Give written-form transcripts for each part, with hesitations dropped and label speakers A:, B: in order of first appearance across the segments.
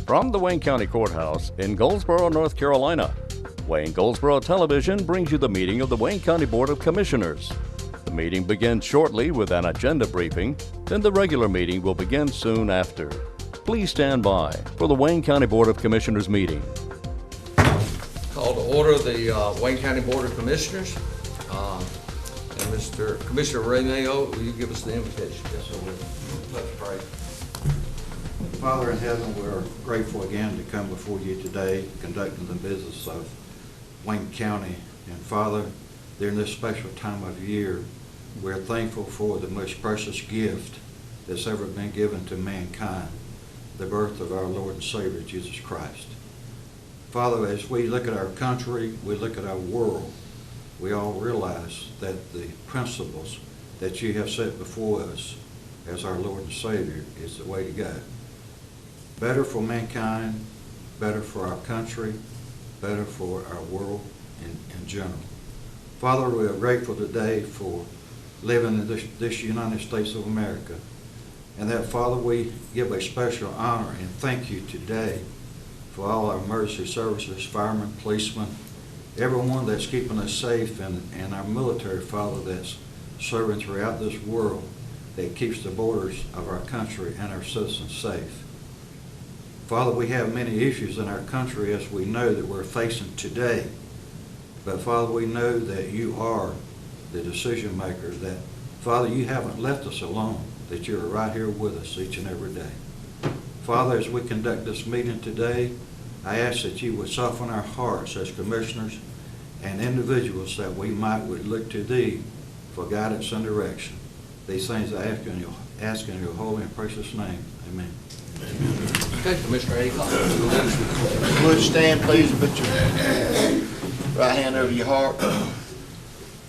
A: From the Wayne County Courthouse in Goldsboro, North Carolina, Wayne Goldsboro Television brings you the meeting of the Wayne County Board of Commissioners. The meeting begins shortly with an agenda briefing, then the regular meeting will begin soon after. Please stand by for the Wayne County Board of Commissioners meeting.
B: Call to order the Wayne County Board of Commissioners. And Mr. Commissioner Ray Mayo, will you give us the invitation?
C: Yes, I will. Let's pray. Father in heaven, we're grateful again to come before you today, conducting the business of Wayne County. And Father, during this special time of year, we're thankful for the most precious gift that's ever been given to mankind, the birth of our Lord and Savior, Jesus Christ. Father, as we look at our country, we look at our world, we all realize that the principles that you have set before us as our Lord and Savior is the way to go. Better for mankind, better for our country, better for our world in general. Father, we are grateful today for living in this United States of America. And that, Father, we give a special honor and thank you today for all our emergency services, firemen, policemen, everyone that's keeping us safe, and our military, Father, that's serving throughout this world, that keeps the borders of our country and our citizens safe. Father, we have many issues in our country, as we know, that we're facing today. But Father, we know that you are the decision maker, that Father, you haven't left us alone, that you're right here with us each and every day. Father, as we conduct this meeting today, I ask that you would soften our hearts as commissioners and individuals, that we would look to thee for guidance and direction. These things I ask in your holy and precious name. Amen.
B: Okay, Commissioner Aycock.
D: Would stand, please, and put your right hand over your heart.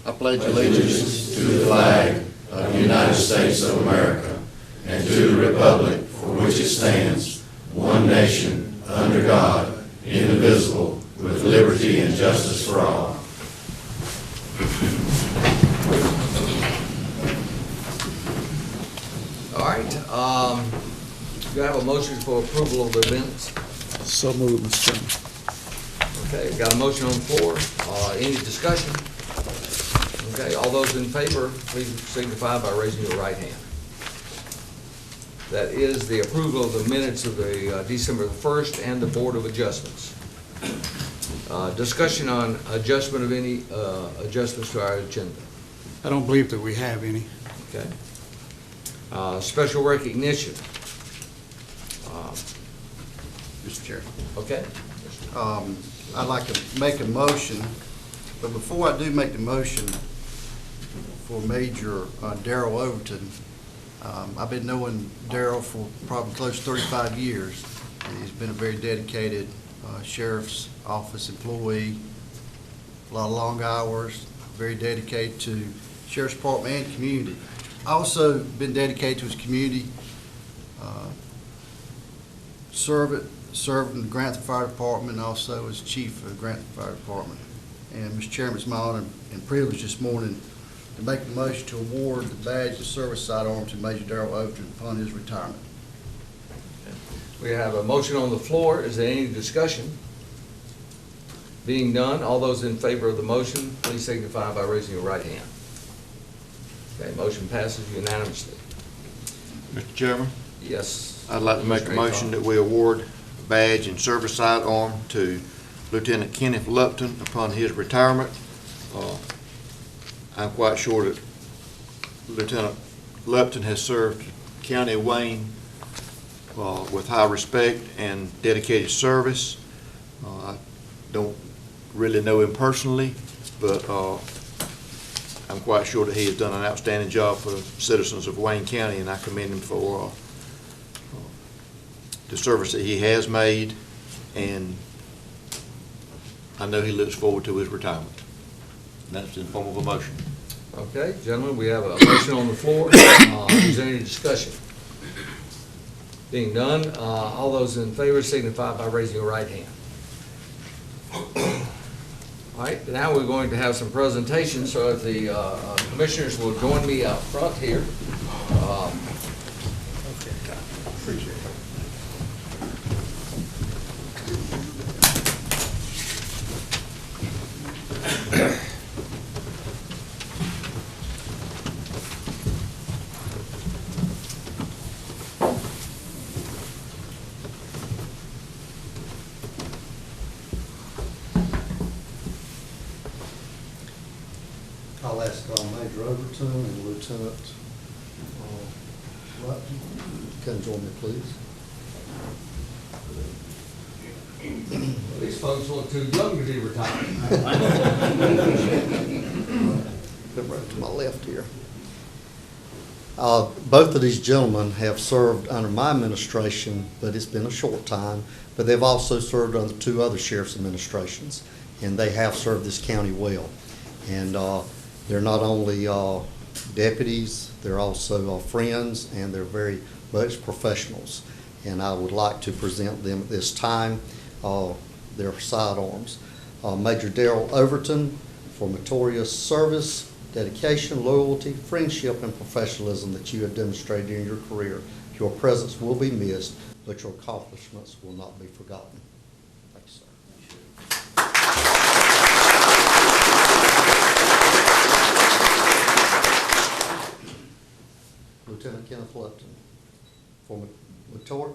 D: I pledge allegiance
E: to the flag of the United States of America and to the republic for which it stands, one nation, under God, indivisible, with liberty and justice for all.
B: All right. Do I have a motion for approval of the minutes?
F: So moved, Mr. Chairman.
B: Okay, got a motion on the floor. Any discussion? Okay, all those in favor, please signify by raising your right hand. That is the approval of the minutes of the December the 1st and the Board of Adjustments. Discussion on adjustment of any adjustments to our agenda.
F: I don't believe that we have any.
B: Okay. Special recognition.
D: Mr. Chair.
B: Okay.
D: I'd like to make a motion, but before I do make the motion for Major Darrell Overton, I've been knowing Darrell for probably close to 35 years. He's been a very dedicated sheriff's office employee, a lot of long hours, very dedicated to sheriff's department and community. Also been dedicated to his community, served in the Grantham Fire Department, and also as chief of the Grantham Fire Department. And Mr. Chairman, it's my honor and privilege this morning to make the motion to award the badge of service sidearm to Major Darrell Overton upon his retirement.
B: We have a motion on the floor. Is there any discussion? Being none, all those in favor of the motion, please signify by raising your right hand. Okay, motion passes unanimously.
D: Mr. Chairman,
B: Yes.
D: I'd like to make a motion that we award a badge and service sidearm to Lieutenant Kenneth Lupton upon his retirement. I'm quite sure that Lieutenant Lupton has served County of Wayne with high respect and dedicated service. I don't really know him personally, but I'm quite sure that he has done an outstanding job for the citizens of Wayne County, and I commend him for the service that he has made, and I know he looks forward to his retirement. And that's in the form of a motion.
B: Okay, gentlemen, we have a motion on the floor. Is there any discussion? Being none, all those in favor signify by raising your right hand. All right, now we're going to have some presentations, so if the commissioners will join me out front here. Okay, appreciate it.
D: ask Major Overton and Lieutenant Lupton, come join me, please.
B: These folks look too young to be retired.
D: Come right to my left here. Both of these gentlemen have served under my administration, but it's been a short time. But they've also served under 2 other sheriff's administrations, and they have served this county well. And they're not only deputies, they're also friends, and they're very much professionals. And I would like to present them at this time, their sidearms. Major Darrell Overton, for meritorious service, dedication, loyalty, friendship, and professionalism that you have demonstrated in your career. Your presence will be missed, but your accomplishments will not be forgotten. Thank you, sir. Lieutenant Kenneth Lupton, for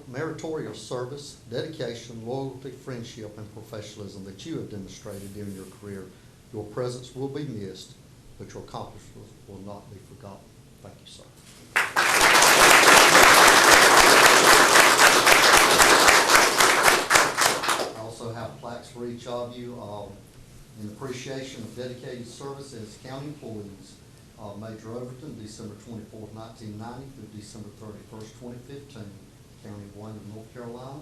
D: meritorious service, dedication, loyalty, friendship, and professionalism that you have demonstrated during your career. Your presence will be missed, but your accomplishments will not be forgotten. Thank you, sir. I also have plaques for each of you in appreciation of dedicated service as county employees. Major Overton, December 24th, 1990 through December 31st, 2015, County of Wayne, North Carolina,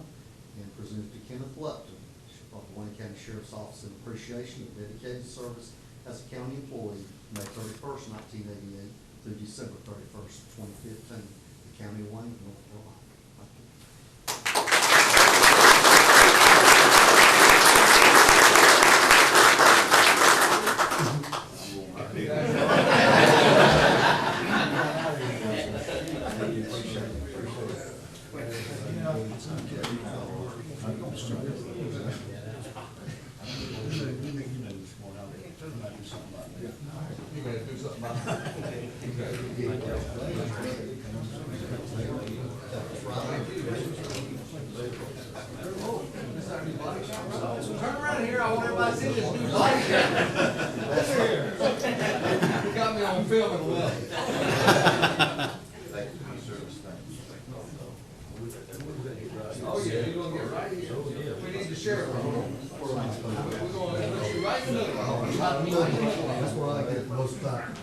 D: and presented to Kenneth Lupton of the Wayne County Sheriff's Office in appreciation of dedicated service as a county employee, May 31st, 1988 through December 31st, 2015, the County of Wayne, North Carolina. Thank you.
B: You gotta do something about that. Turn around here, I want everybody to see this new body cam. You got me on film and well. Oh, yeah, you're gonna get right here. We need the sheriff. We're gonna put you right in the middle.
D: That's where I get most time.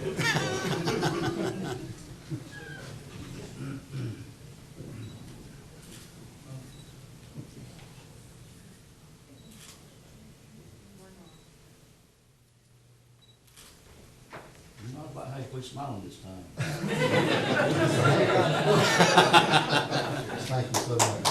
G: Not about how you quit smiling this time.
D: Thank you so much.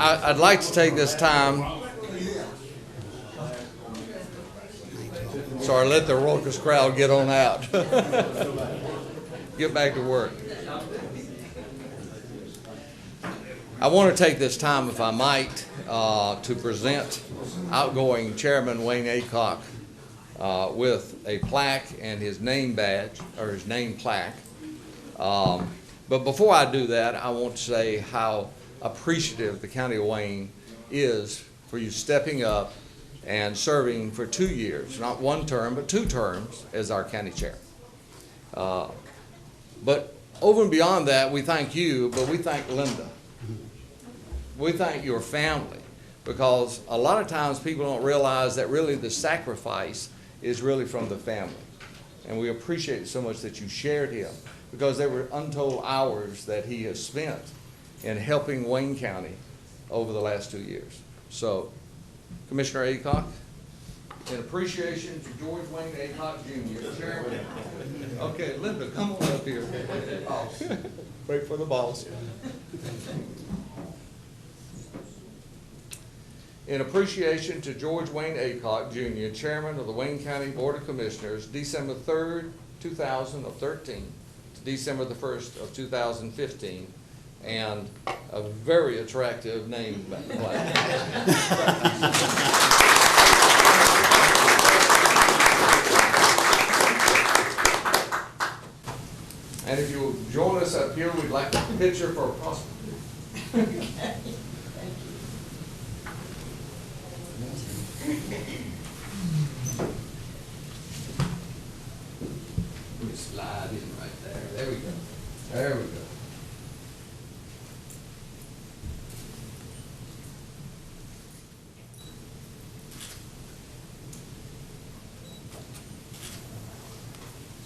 B: I'd like to take this time, so I let the raucous crowd get on out. Get back to work. I want to take this time, if I might, to present outgoing Chairman Wayne Aycock with a plaque and his name badge, or his name plaque. But before I do that, I want to say how appreciative the County of Wayne is for you stepping up and serving for 2 years, not 1 term, but 2 terms as our county chair. But over and beyond that, we thank you, but we thank Linda. We thank your family, because a lot of times people don't realize that really the sacrifice is really from the family. And we appreciate it so much that you shared him, because there were untold hours that he has spent in helping Wayne County over the last 2 years. So, Commissioner Aycock, in appreciation to George Wayne Aycock Jr., Chairman. Okay, Linda, come on up here. Wait for the boss. In appreciation to George Wayne Aycock Jr., Chairman of the Wayne County Board of Commissioners, December 3rd, 2013 to December the 1st of 2015, and a very attractive name plaque. And if you'll join us up here, we'd like a picture for a prosperity. We slide in right there. There we go. There we go.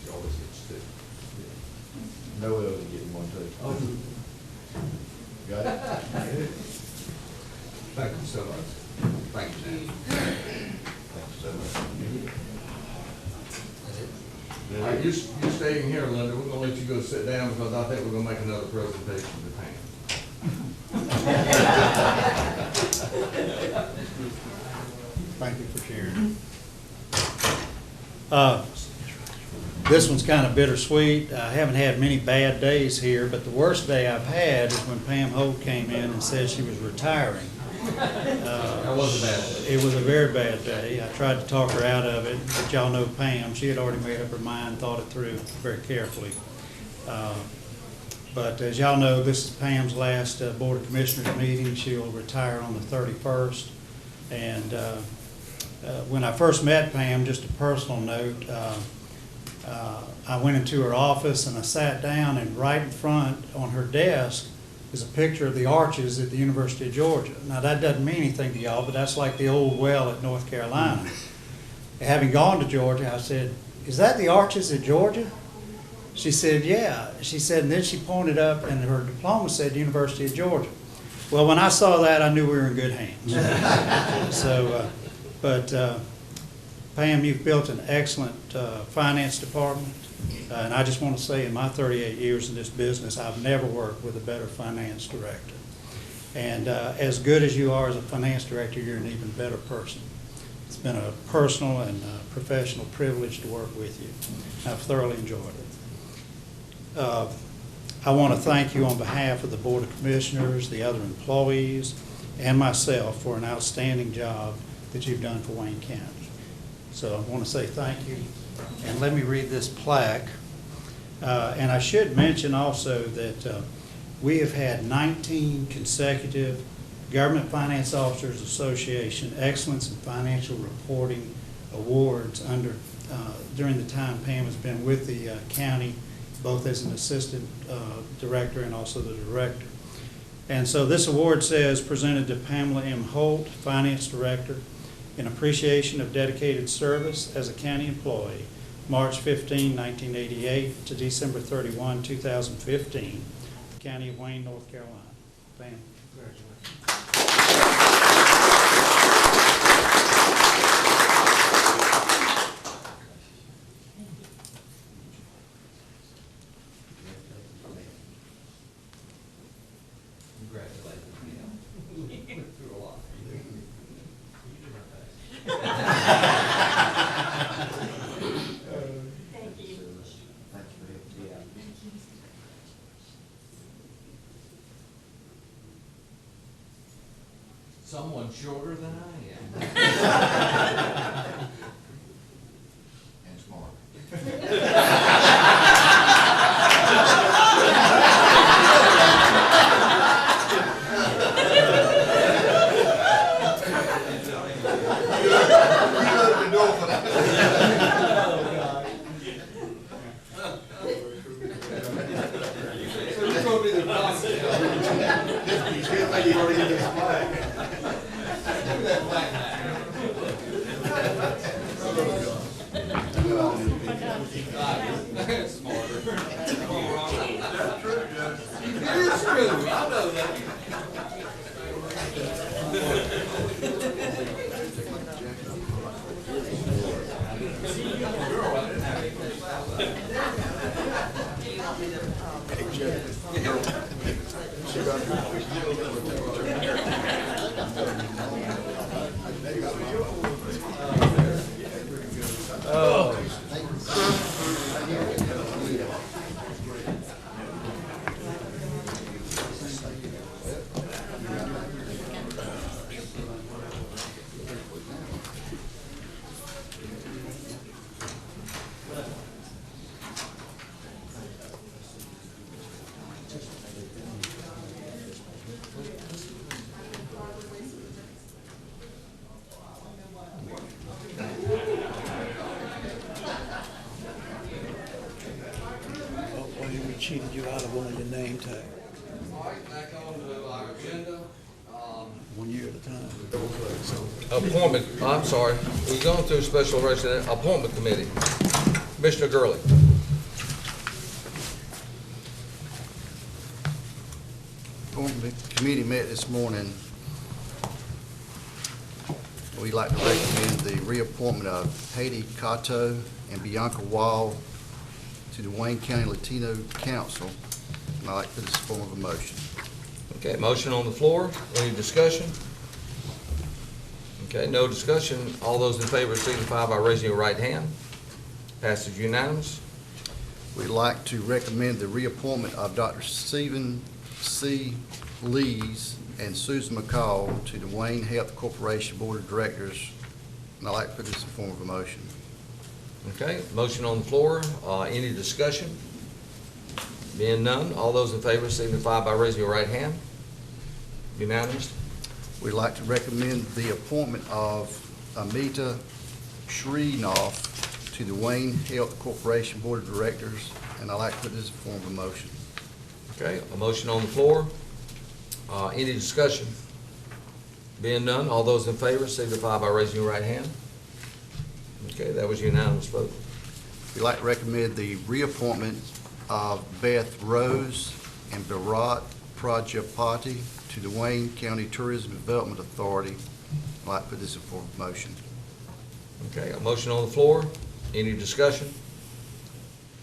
B: She always gets two.
C: No way of getting one too.
B: Oh.
C: Got it?
B: Thank you so much. Thank you, Dan.
C: Thanks so much.
B: All right, you staying here, Linda. We're gonna let you go sit down because I think we're gonna make another presentation to Pam.
F: Thank you for sharing. This one's kind of bittersweet. I haven't had many bad days here, but the worst day I've had is when Pam Holt came in and said she was retiring.
B: That was a bad day.
F: It was a very bad day. I tried to talk her out of it, but y'all know Pam. She had already made up her mind, thought it through very carefully. But as y'all know, this is Pam's last Board of Commissioners meeting. She'll retire on the 31st. And when I first met Pam, just a personal note, I went into her office and I sat down, and right in front on her desk is a picture of the arches at the University of Georgia. Now, that doesn't mean anything to y'all, but that's like the old well at North Carolina. Having gone to Georgia, I said, "Is that the arches at Georgia?" She said, "Yeah." She said, and then she pointed up, and her diploma said University of Georgia. Well, when I saw that, I knew we were in good hands. So, Pam, you've built an excellent finance department. And I just want to say, in my 38 years in this business, I've never worked with a better finance director. And as good as you are as a finance director, you're an even better person. It's been a personal and professional privilege to work with you. I've thoroughly enjoyed it. I want to thank you on behalf of the Board of Commissioners, the other employees, and myself for an outstanding job that you've done for Wayne County. So I want to say thank you. And let me read this plaque. And I should mention also that we have had 19 consecutive Government Finance Officers Association Excellence in Financial Reporting Awards during the time Pam has been with the county, both as an assistant director and also the director. And so this award says, presented to Pamela M. Holt, Finance Director, in appreciation of dedicated service as a county employee, March 15, 1988 to December 31, 2015, the County of Wayne, North Carolina. Pam, congratulations.
B: Someone shorter than I am.
C: And smart.
H: cheated you out of one of your name tags.
B: All right, back on to our agenda.
H: 1 year at a time.
B: Appointment, I'm sorry, we're going through special resident appointment committee. Commissioner Gurley.
D: Appointment committee met this morning. We'd like to recommend the reappointment of Haiti Cato and Bianca Wall to the Wayne County Latino Council. And I'd like to put this in form of a motion.
B: Okay, motion on the floor. Any discussion? Okay, no discussion. All those in favor signify by raising your right hand. Passes unanimous.
D: We'd like to recommend the reappointment of Dr. Stephen C. Lees and Susan McCall to the Wayne Health Corporation Board of Directors. And I'd like to put this in form of a motion.
B: Okay, motion on the floor. Any discussion? Being none, all those in favor signify by raising your right hand. Unanimous.
D: We'd like to recommend the appointment of Amita Shreenath to the Wayne Health Corporation Board of Directors, and I'd like to put this in form of a motion.
B: Okay, a motion on the floor. Any discussion? Being none, all those in favor signify by raising your right hand. Okay, that was unanimous vote.
D: We'd like to recommend the reappointment of Beth Rose and Bharat Prajapati to the Wayne County Tourism Development Authority. I'd like to put this in form of motion.
B: Okay, a motion on the floor. Any discussion?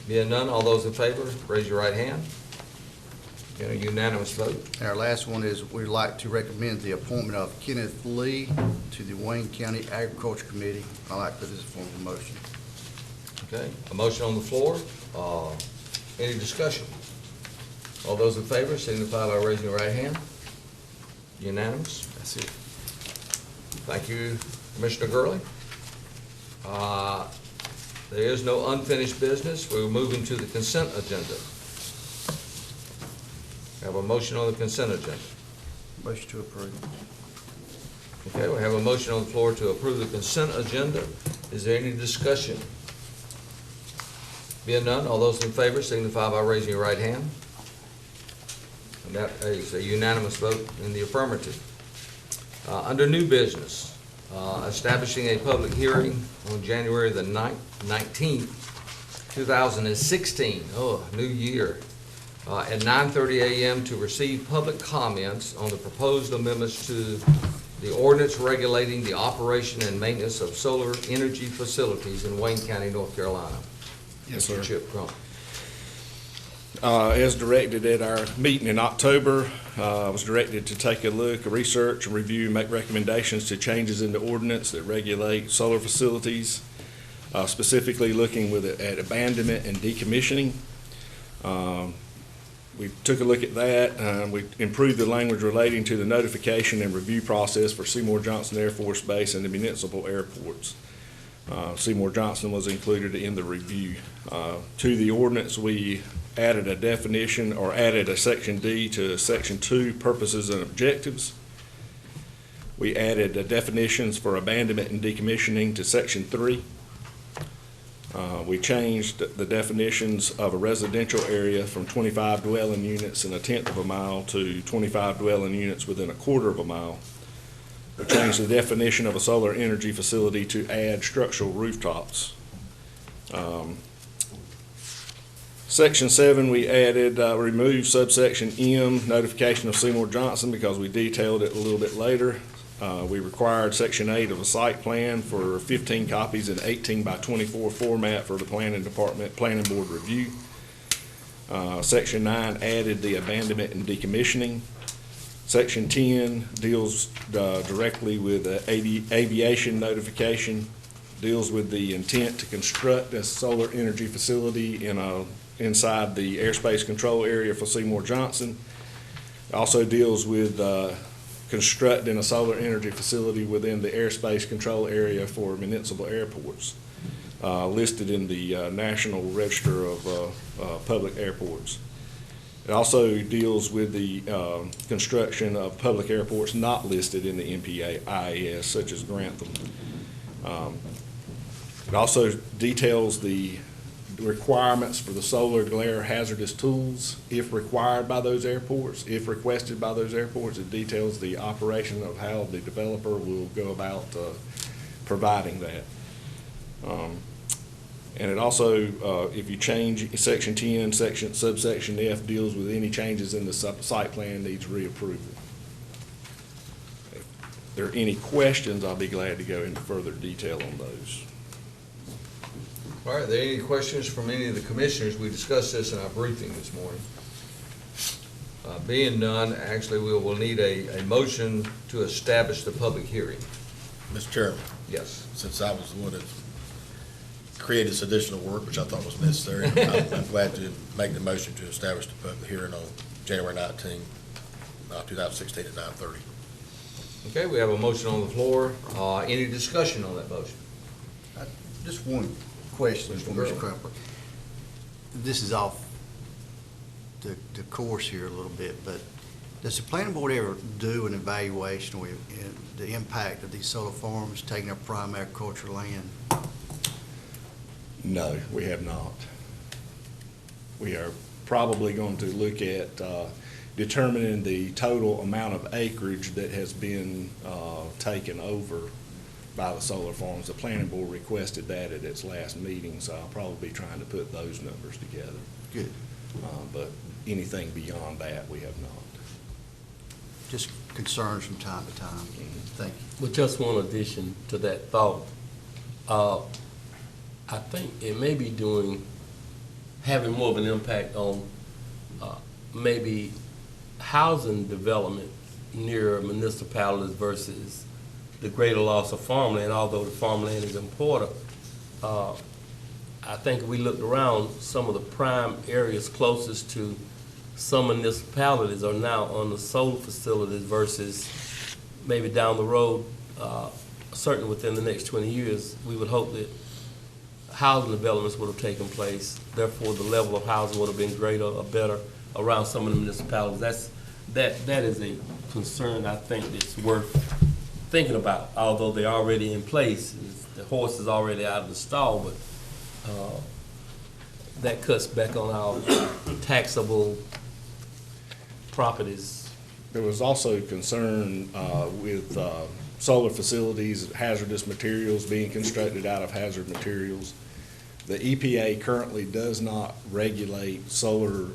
B: Being none, all those in favor, raise your right hand. Okay, unanimous vote.
D: And our last one is we'd like to recommend the appointment of Kenneth Lee to the Wayne County Agriculture Committee. I'd like to put this in form of a motion.
B: Okay, a motion on the floor. Any discussion? All those in favor signify by raising your right hand. Unanimous.
D: That's it.
B: Thank you, Commissioner Gurley. There is no unfinished business. We're moving to the consent agenda. Have a motion on the consent agenda.
D: Motion to approve.
B: Okay, we have a motion on the floor to approve the consent agenda. Is there any discussion? Being none, all those in favor signify by raising your right hand. And that is a unanimous vote in the affirmative. Under new business, establishing a public hearing on January the 19th, 2016, new year, at 9:30 a.m. to receive public comments on the proposed amendments to the ordinance regulating the operation and maintenance of solar energy facilities in Wayne County, North Carolina.
I: Yes,
B: Mr.
I: sir.
B: Chip Crump.
I: As directed at our meeting in October, I was directed to take a look, research, and review, and make recommendations to changes in the ordinance that regulate solar facilities, specifically looking at abandonment and decommissioning. We took a look at that. We improved the language relating to the notification and review process for Seymour Johnson Air Force Base and the municipal airports. Seymour Johnson was included in the review. To the ordinance, we added a definition, or added a section D to section 2, purposes and objectives. We added the definitions for abandonment and decommissioning to section 3. We changed the definitions of a residential area from 25 dwelling units in 1/10 of a mile to 25 dwelling units within 1/4 of a mile. We changed the definition of a solar energy facility to add structural rooftops. Section 7, we added, removed subsection M, notification of Seymour Johnson, because we detailed it a little bit later. We required section 8 of a site plan for 15 copies in 18 by 24 format for the planning department, planning board review. Section 9 added the abandonment and decommissioning. Section 10 deals directly with aviation notification, deals with the intent to construct a solar energy facility inside the airspace control area for Seymour Johnson. It also deals with constructing a solar energy facility within the airspace control area for municipal airports, listed in the National Register of Public Airports. It also deals with the construction of public airports not listed in the NPAIS, such as Grantham. It also details the requirements for the solar glare hazardous tools, if required by those airports, if requested by those airports. It details the operation of how the developer will go about providing that. And it also, if you change Section 10, subsection F deals with any changes in the site plan needs reapproval. If there are any questions, I'll be glad to go into further detail on those.
B: All right, are there any questions from any of the commissioners? We discussed this in our briefing this morning. Being none, actually, we will need a motion to establish the public hearing.
E: Mr. Chairman,
B: Yes.
E: since I was the one that created this additional work, which I thought was necessary, I'm glad to make the motion to establish the public hearing on January 19, 2016 at 9:30.
B: Okay, we have a motion on the floor. Any discussion on that motion?
D: Just one question
B: Mr.
D: for
B: Burley.
D: Mr. Crumper. This is off the course here a little bit, but does the planning board ever do an evaluation of the impact of these solar farms taking up prime agricultural land?
I: No, we have not. We are probably going to look at determining the total amount of acreage that has been taken over by the solar farms. The planning board requested that at its last meeting, so I'll probably be trying to put those numbers together.
D: Good.
I: But anything beyond that, we have not.
D: Just concerns from time to time. Thank you.
J: With just one addition to that thought, I think it may be having more of an impact on maybe housing development near municipalities versus the greater loss of farmland, although the farmland is important. I think if we looked around, some of the prime areas closest to some municipalities are now on the solar facilities versus maybe down the road, certainly within the next 20 years, we would hope that housing developments would have taken place. Therefore, the level of housing would have been greater or better around some of the municipalities. That is a concern I think that's worth thinking about, although they're already in place. The horse is already out of the stall, but that cuts back on our taxable properties.
I: There was also concern with solar facilities, hazardous materials being constructed out of hazard materials. The EPA currently does not regulate solar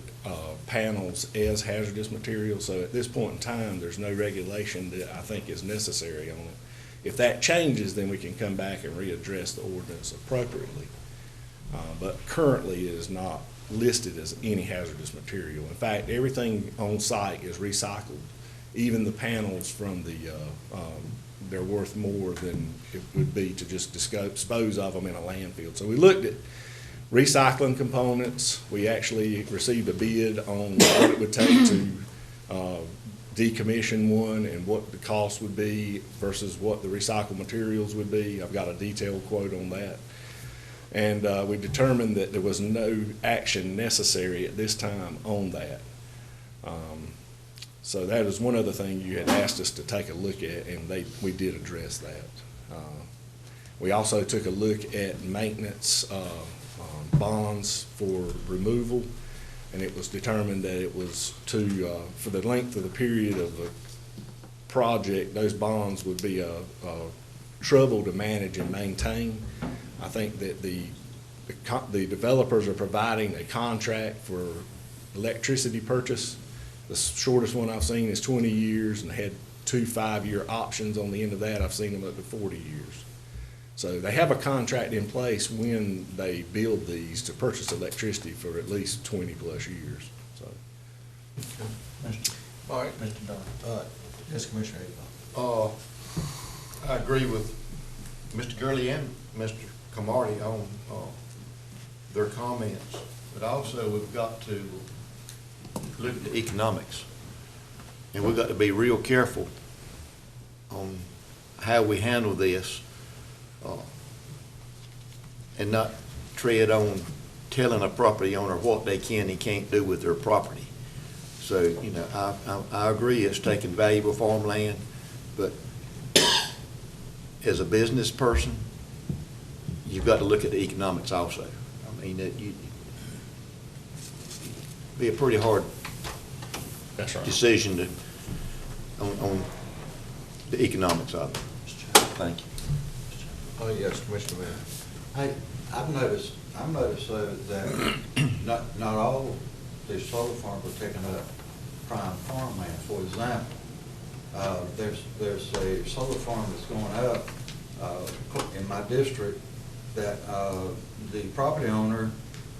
I: panels as hazardous materials, so at this point in time, there's no regulation that I think is necessary on it. If that changes, then we can come back and readdress the ordinance appropriately. But currently, it is not listed as any hazardous material. In fact, everything on site is recycled. Even the panels from the, they're worth more than it would be to just dispose of them in a landfill. So we looked at recycling components. We actually received a bid on what it would take to decommission one and what the cost would be versus what the recycled materials would be. I've got a detailed quote on that. And we determined that there was no action necessary at this time on that. So that is one other thing you had asked us to take a look at, and we did address that. We also took a look at maintenance bonds for removal, and it was determined that it was for the length of the period of the project, those bonds would be a trouble to manage and maintain. I think that the developers are providing a contract for electricity purchase. The shortest one I've seen is 20 years and had 2 5-year options on the end of that. I've seen them up to 40 years. So they have a contract in place when they build these to purchase electricity for at least 20 plus years. So.
B: All right.
H: Mr. Don.
B: Yes, Commissioner.
C: I agree with Mr. Gurley and Mr. Camardi on their comments, but also we've got to look at the economics. And we've got to be real careful on how we handle this and not tread on telling a property owner what they can and can't do with their property. So, you know, I agree it's taking valuable farmland, but as a business person, you've got to look at the economics also. I
E: mean, be a pretty hard
I: That's right.
E: decision to, on the economics of it. Thank you.
B: Oh, yes, Commissioner Mayor.
C: Hey, I've noticed though that not all these solar farms are taking up prime farmland. For example, there's a solar farm that's going up in my district that the property owner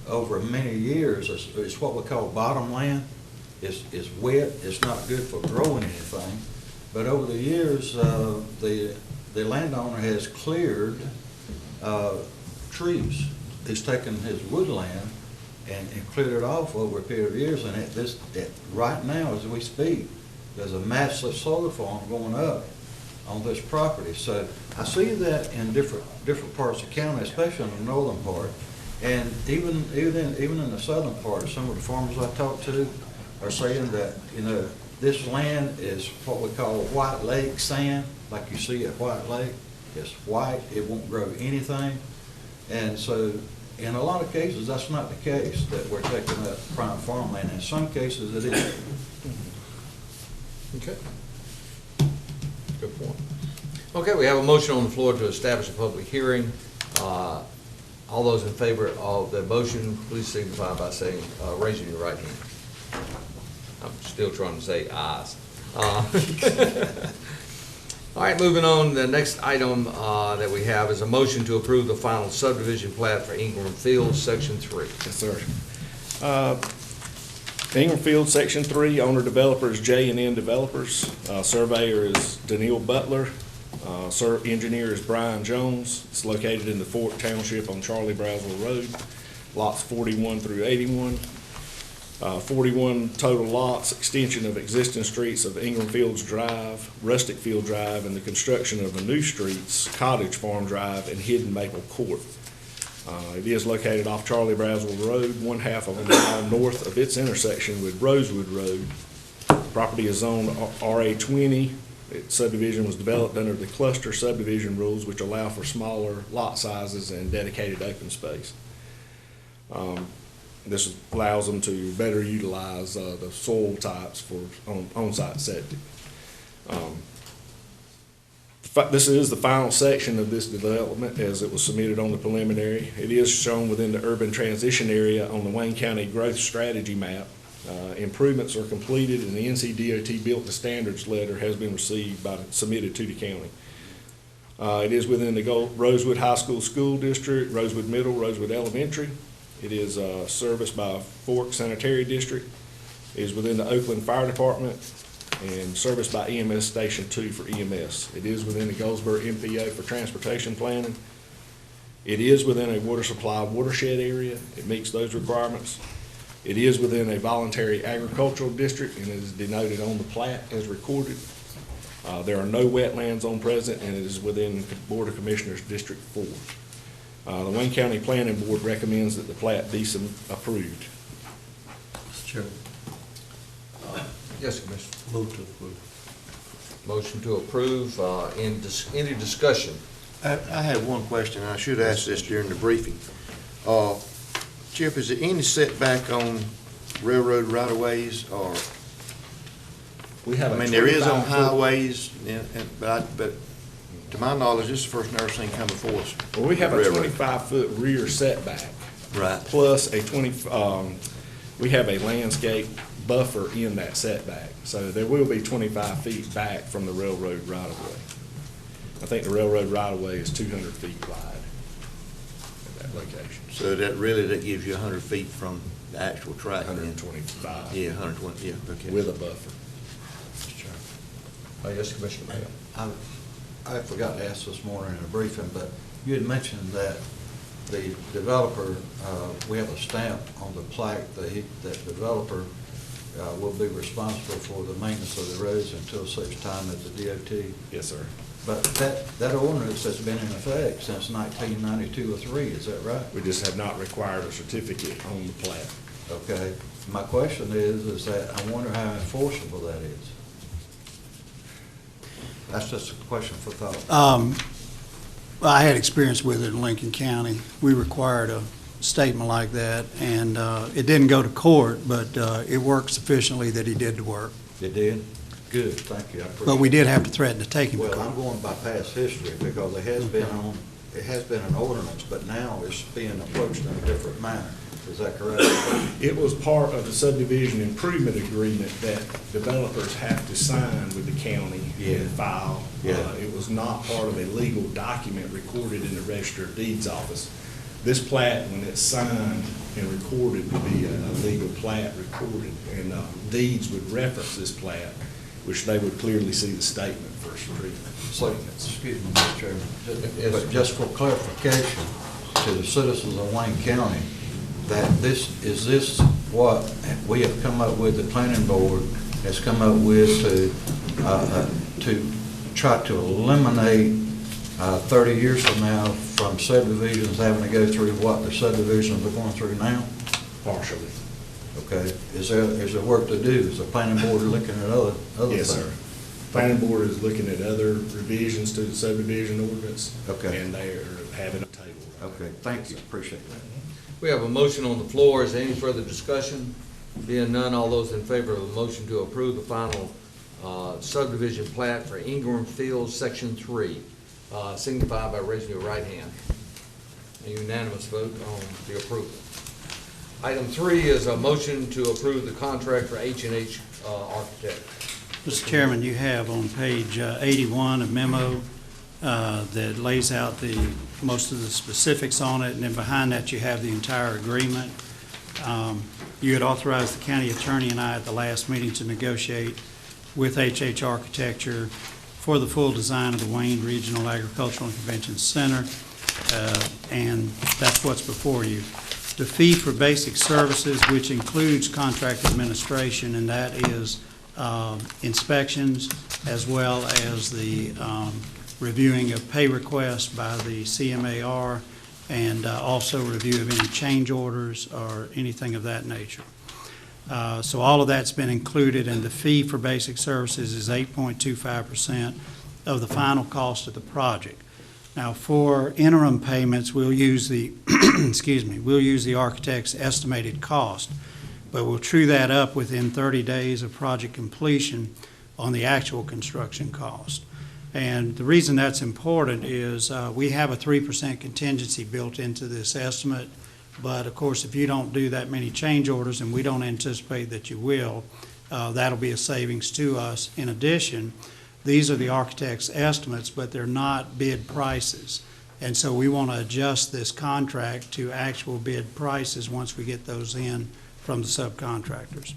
C: over many years is what we call bottom land. It's wet, it's not good for growing anything. But over the years, the landowner has cleared trees. He's taken his woodland and cleared it off over a period of years. And right now, as we speak, there's a massive solar farm going up on this property. So I see that in different parts of the county, especially in the northern part. And even in the southern part, some of the farmers I talked to are saying that, this land is what we call white lake sand, like you see at White Lake. It's white, it won't grow anything. And so in a lot of cases, that's not the case, that we're taking up prime farmland. In some cases, it is.
B: Okay. Good point. Okay, we have a motion on the floor to establish a public hearing. All those in favor of the motion, please signify by saying, raising your right hand. I'm still trying to say ayes. All right, moving on, the next item that we have is a motion to approve the final subdivision plat for Ingram Fields, Section 3.
I: Yes, sir. Ingram Field, Section 3, owner developer is J&N Developers. Surveyor is Daniil Butler. Engineer is Brian Jones. It's located in the Fort Township on Charlie Browswell Road, lots 41 through 81. 41 total lots, extension of existing streets of Ingram Fields Drive, Rustic Field Drive, and the construction of the new streets, Cottage Farm Drive and Hidden Maple Court. It is located off Charlie Browswell Road, one half of a mile north of its intersection with Rosewood Road. Property is zoned RA20. Its subdivision was developed under the cluster subdivision rules, which allow for smaller lot sizes and dedicated open space. This allows them to better utilize the soil types for on-site septic. This is the final section of this development as it was submitted on the preliminary. It is shown within the urban transition area on the Wayne County Growth Strategy map. Improvements are completed and the NCDOT built the standards letter has been received submitted to the county. It is within the Rosewood High School School District, Rosewood Middle, Rosewood Elementary. It is serviced by Fork Sanitary District. It is within the Oakland Fire Department and serviced by EMS Station 2 for EMS. It is within the Goldsboro MPO for transportation planning. It is within a water supply watershed area. It meets those requirements. It is within a voluntary agricultural district and is denoted on the plat as recorded. There are no wetlands on present and it is within Board of Commissioners District 4. The Wayne County Planning Board recommends that the plat be approved.
B: Mr. Chairman. Yes, Commissioner.
G: Move to approve.
B: Motion to approve. Any discussion?
E: I have one question, and I should ask this during the briefing. Chip, is there any setback on railroad right-of-ways, or,
I: We have
E: I mean, there is on highways, but to my knowledge, this is the first I've ever seen come before us.
I: Well, we have a
E: Railroad.
I: 25-foot rear setback.
E: Right.
I: Plus we have a landscape buffer in that setback. So there will be 25 feet back from the railroad right-of-way. I think the railroad right-of-way is 200 feet wide at that location.
E: So that gives you 100 feet from the actual track. then?
I: 125.
E: Yeah, 120, yeah, okay.
I: With a buffer.
B: Yes, Commissioner Mayo.
C: I forgot to ask this morning in a briefing, but you had mentioned that the developer, we have a stamp on the plaque, that developer will be responsible for the maintenance of the roads until such time as the DOT.
I: Yes, sir.
C: But that ordinance has been in effect since 1992 or 3, is that right?
I: We just have not required a certificate on the plat.
C: Okay. My question is that I wonder how enforceable that is. That's just a question for thought.
F: I had experience with it in Lincoln County. We required a statement like that, and it didn't go to court, but it worked sufficiently that he did the work.
C: It did? Good, thank you. I appreciate
F: But we
C: it.
F: did have to threaten to take him to
C: Well, I'm
F: court.
C: going by past history because it has been an ordinance, but now it's being approached in a different manner. Is that correct?
I: It was part of the subdivision improvement agreement that developers have to sign with the county
C: Yeah.
I: and file.
C: Yeah.
I: It was not part of a legal document recorded in the Register of Deeds office. This plat, when it's signed and recorded, would be a legal plat recorded, and deeds would reference this plat, which they would clearly see the statement for street.
C: So, excuse me, Mr. Chairman, but just for clarification to the citizens of Wayne County, that this what we have come up with, the planning board has come up with to try to eliminate 30 years from now from subdivisions having to go through what the subdivisions are going through now?
I: Partially.
C: Okay, is there work to do? Is the planning board looking at other
I: Yes,
C: things?
I: sir. Planning board is looking at other revisions to the subdivision ordinance.
C: Okay.
I: And they are having a table.
C: Okay, thank you, appreciate that.
B: We have a motion on the floor. Is there any further discussion? Being none, all those in favor of the motion to approve the final subdivision plat for Ingram Fields, Section 3, signify by raising your right hand. A unanimous vote on the approval. Item 3 is a motion to approve the contract for H&H Architect.
F: Mr. Chairman, you have on page 81 a memo that lays out most of the specifics on it, and then behind that you have the entire agreement. You had authorized the county attorney and I at the last meeting to negotiate with H.H. Architecture for the full design of the Wayne Regional Agricultural and Convention Center, and that's what's before you. The fee for basic services, which includes contract administration, and that is inspections as well as the reviewing of pay requests by the CMAR, and also review of any change orders or anything of that nature. So all of that's been included, and the fee for basic services is 8.25% of the final cost of the project. Now, for interim payments, we'll use the, we'll use the architect's estimated cost, but we'll true that up within 30 days of project completion on the actual construction cost. And the reason that's important is we have a 3% contingency built into this estimate, but of course, if you don't do that many change orders, and we don't anticipate that you will, that'll be a savings to us. In addition, these are the architect's estimates, but they're not bid prices. And so we want to adjust this contract to actual bid prices once we get those in from the subcontractors.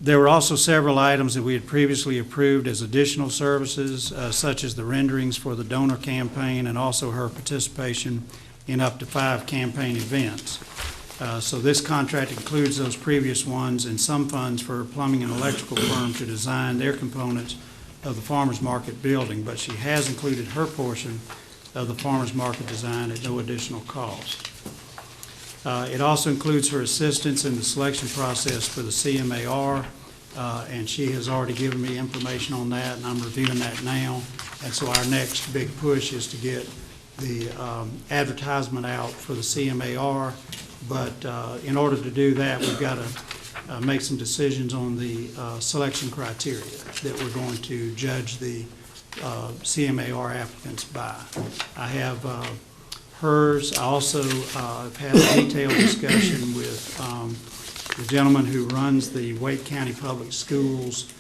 F: There were also several items that we had previously approved as additional services, such as the renderings for the donor campaign and also her participation in up to 5 campaign events. So this contract includes those previous ones and some funds for a plumbing and electrical firm to design their components of the farmers market building, but she has included her portion of the farmers market design at no additional cost. It also includes her assistance in the selection process for the CMAR, and she has already given me information on that, and I'm reviewing that now. And so our next big push is to get the advertisement out for the CMAR, but in order to do that, we've got to make some decisions on the selection criteria that we're going to judge the CMAR applicants by. I have hers. I also have had a detailed discussion with the gentleman who runs the Wake County Public Schools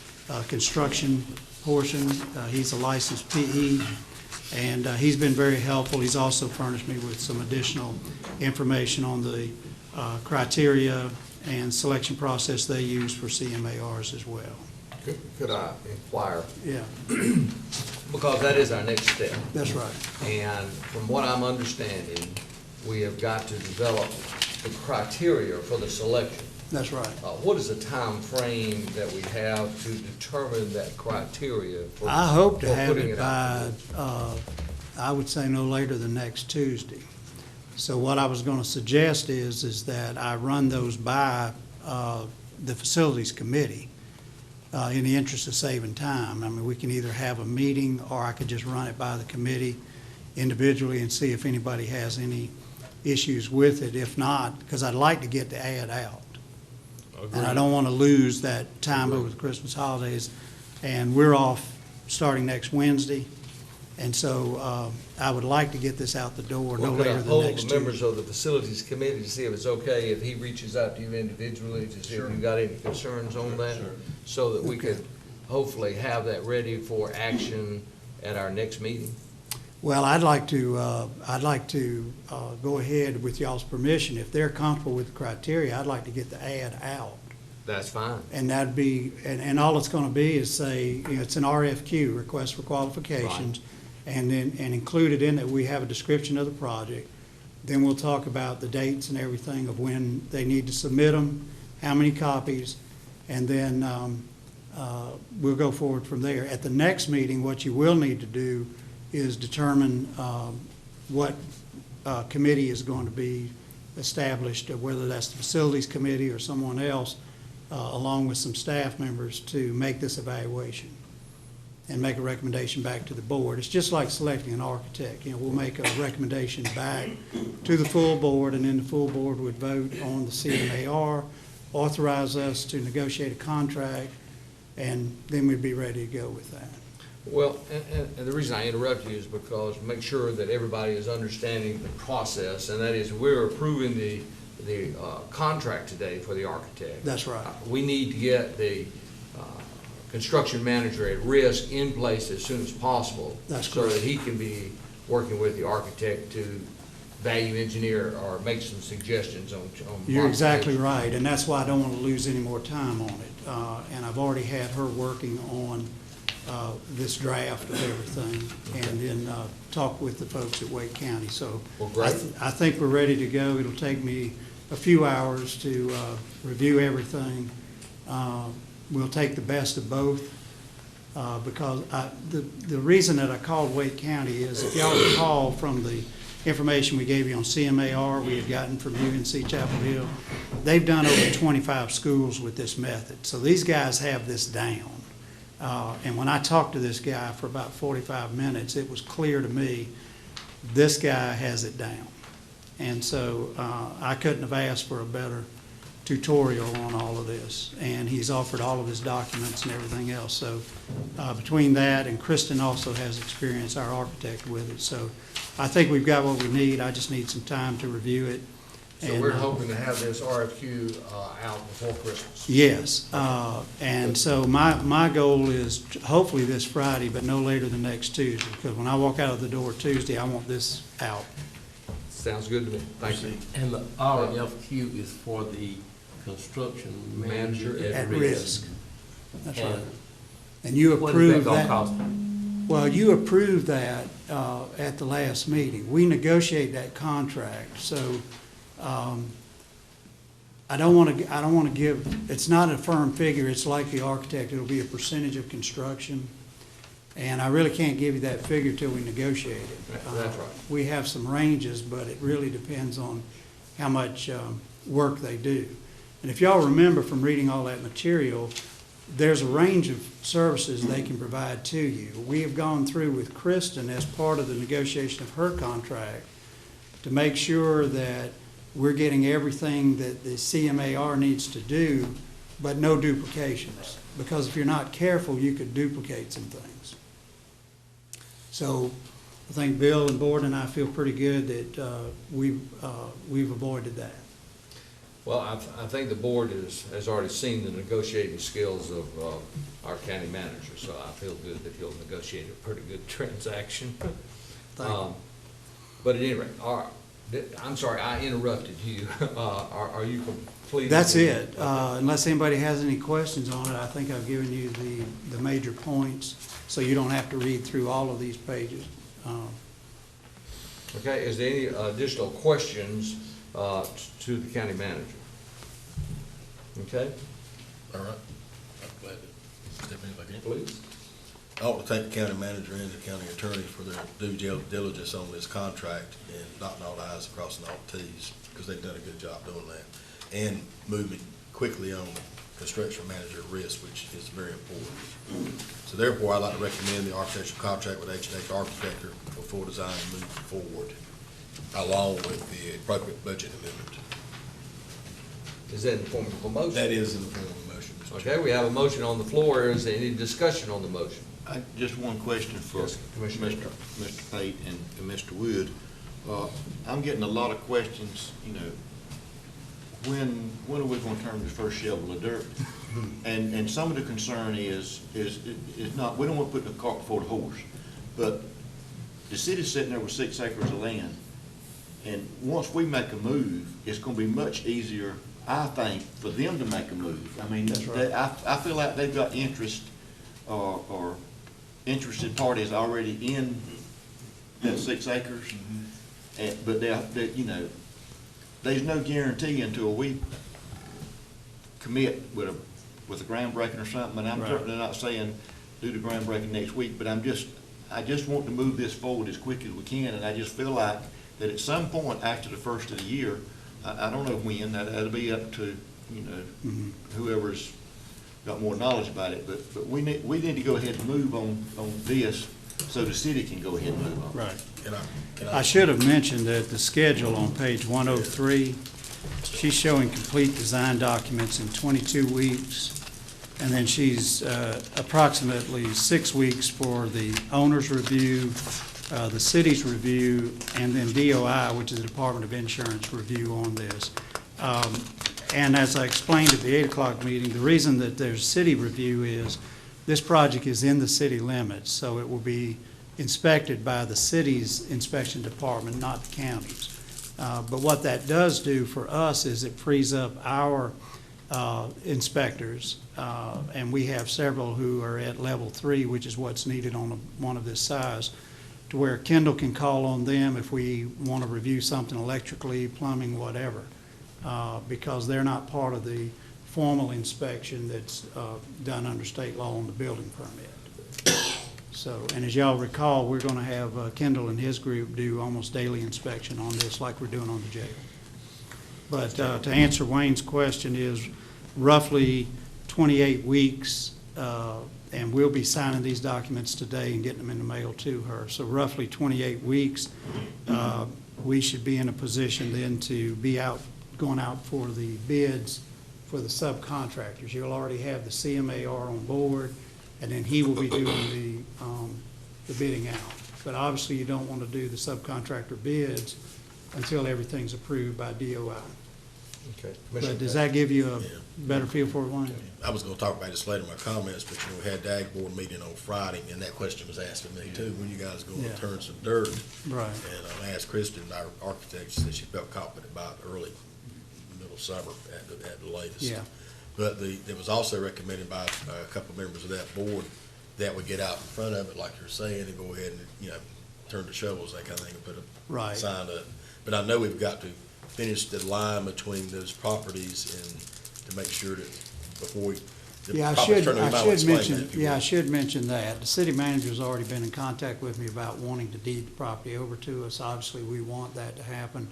F: construction portion. He's a licensed PE, and he's been very helpful. He's also furnished me with some additional information on the criteria and selection process they use for CMARs as well.
B: Could I inquire?
F: Yeah,
B: Because that is our next step.
F: that's right.
B: And from what I'm understanding, we have got to develop the criteria for the selection.
F: That's right.
B: What is the time frame that we have to determine that criteria?
F: I hope to
B: for
F: have
B: putting
F: it
B: out?
F: by, I would say no later than next Tuesday. So what I was going to suggest is that I run those by the Facilities Committee in the interest of saving time. I mean, we can either have a meeting or I could just run it by the committee. individually and see if anybody has any issues with it. If not, because I'd like to get the ad out. And I don't want to lose that time over the Christmas holidays. And we're off starting next Wednesday. And so I would like to get this out the door no
B: Well, could I
F: later than
B: hold
F: next
B: the members
F: Tuesday.
B: of the facilities committee to see if it's okay if he reaches out to you individually to see if you've got any concerns on that? So that we
F: Okay.
B: could hopefully have that ready for action at our next meeting?
F: Well, I'd like to go ahead with y'all's permission. If they're comfortable with the criteria, I'd like to get the ad out.
B: That's fine.
F: And that'd be, and all it's gonna be is say, you know, it's an RFQ, request for qualifications. And then, and included in it, we have a description of the project. Then we'll talk about the dates and everything of when they need to submit them, how many copies, and then we'll go forward from there. At the next meeting, what you will need to do is determine what committee is going to be established, whether that's the facilities committee or someone else, along with some staff members to make this evaluation and make a recommendation back to the board. It's just like selecting an architect. You know, we'll make a recommendation back to the full board, and then the full board would vote on the CMAR, authorize us to negotiate a contract, and then we'd be ready to go with that.
B: Well, and the reason I interrupt you is because make sure that everybody is understanding the process, and that is we're approving the contract today for the architect.
F: That's right.
B: We need to get the construction manager at risk in place as soon as possible.
F: That's
B: so
F: correct.
B: that he can be working with the architect to value engineer or make some suggestions on.
F: You're exactly right, and that's why I don't want to lose any more time on it. And I've already had her working on this draft of everything, and then talk with the folks at Wake County. So
B: Well, great.
F: I think we're ready to go. It'll take me a few hours to review everything. We'll take the best of both, because the reason that I called Wake County is, if y'all recall from the information we gave you on CMAR we had gotten from UNC Chapel Hill, they've done over 25 schools with this method. So these guys have this down. And when I talked to this guy for about 45 minutes, it was clear to me this guy has it down. And so I couldn't have asked for a better tutorial on all of this. And he's offered all of his documents and everything else. So between that, and Kristen also has experience, our architect, with it. So I think we've got what we need. I just need some time to review it.
B: So
F: And,
B: we're hoping to have this RFQ out before Christmas.
F: Yes, and so my goal is hopefully this Friday, but no later than next Tuesday, because when I walk out of the door Tuesday, I want this out.
B: Sounds good to me. Thank you.
J: And the RFQ is for the construction manager
B: Manager
F: At risk. That's right.
J: And
F: And you
J: what is
F: approved
J: that
F: that.
J: gonna cost?
F: Well, you approved that at the last meeting. We negotiate that contract, so I don't want to give, it's not a firm figure. It's like the architect. It'll be a percentage of construction. And I really can't give you that figure till we negotiate it.
B: That's right.
F: We have some ranges, but it really depends on how much work they do. And if y'all remember from reading all that material, there's a range of services they can provide to you. We have gone through with Kristen as part of the negotiation of her contract to make sure that we're getting everything that the CMAR needs to do, but no duplications. Because if you're not careful, you could duplicate some things. So I think Bill and Board and I feel pretty good that we've avoided that.
B: Well, I think the board has already seen the negotiating skills of our county manager, so I feel good that he'll negotiate a pretty good transaction.
F: Thank you.
B: But at any rate, I'm sorry, I interrupted you. Are you complete?
F: That's it. Unless anybody has any questions on it, I think I've given you the major points, so you don't have to read through all of these pages.
B: Okay, is there any additional questions to the county manager? Okay,
E: All right. I'm glad to step in if I can.
B: please.
E: I ought to thank the county manager and the county attorney for their due diligence on this contract and dotting all the i's and crossing all the t's, because they've done a good job doing that. And moving quickly on construction manager at risk, which is very important. So therefore, I'd like to recommend the architectural contract with H&H Architecture for full design and move forward, along with the appropriate budget amendment.
B: Is that in the form of a motion?
E: That is in the form of a motion, Mr.
B: Okay,
E: Chairman.
B: we have a motion on the floor. Is there any discussion on the motion?
C: Just one question for
B: Yes, Commissioner.
C: Mr. Pate and Mr. Wood. I'm getting a lot of questions, when are we gonna turn the first shovel of dirt? And some of the concern is not, we don't wanna put the cart before the horse, but the city's sitting there with 6 acres of land, and once we make a move, it's gonna be much easier, I think, for them to make a move. I mean,
F: That's right.
C: I feel like they've got interest, or interested parties already in that 6 acres. But there's no guarantee until we commit with a groundbreaking or something, and I'm
F: Right.
C: certainly not saying do the groundbreaking next week, but I just want to move this forward as quick as we can, and I just feel like that at some point after the first of the year, I don't know when, that'll be up to, whoever's got more knowledge about it, but we need to go ahead and move on this so the city can go ahead and move on.
F: Right.
E: Can
F: I should have mentioned that the schedule on page 103, she's showing complete design documents in 22 weeks, and then she's approximately 6 weeks for the owner's review, the city's review, and then DOI, which is the Department of Insurance review on this. And as I explained at the 8 o'clock meeting, the reason that there's city review is this project is in the city limits, so it will be inspected by the city's inspection department, not the county's. But what that does do for us is it frees up our inspectors, and we have several who are at level 3, which is what's needed on one of this size, to where Kendall can call on them if we want to review something electrically, plumbing, whatever, because they're not part of the formal inspection that's done under state law on the building permit. So, and as y'all recall, we're going to have Kendall and his group do almost daily inspection on this like we're doing on the jail. But to answer Wayne's question is roughly 28 weeks, and we'll be signing these documents today and getting them in the mail to her. So roughly 28 weeks, we should be in a position then to be going out for the bids for the subcontractors. You'll already have the CMAR on board, and then he will be doing the bidding out. But obviously, you don't want to do the subcontractor bids until everything's approved by DOI.
B: Okay.
F: But does that give you a better feel for it, Wayne?
E: I was gonna talk about this later in my comments, but we had the Ag Board meeting on Friday, and that question was asked of me too, when you guys gonna
F: Yeah.
E: turn some dirt?
F: Right.
E: And I asked Kristen, our architect, she said she felt confident about early, middle summer at the latest.
F: Yeah.
E: But there was also recommended by a couple of members of that board that we get out in front of it, like you're saying, and go ahead and, turn the shovels, that kind of thing, and put a
F: Right.
E: sign up. But I know we've got to finish the line between those properties and to make sure that before we.
F: Yeah, I should mention that. The city manager's already been in contact with me about wanting to deed the property over to us. Obviously, we want that to happen.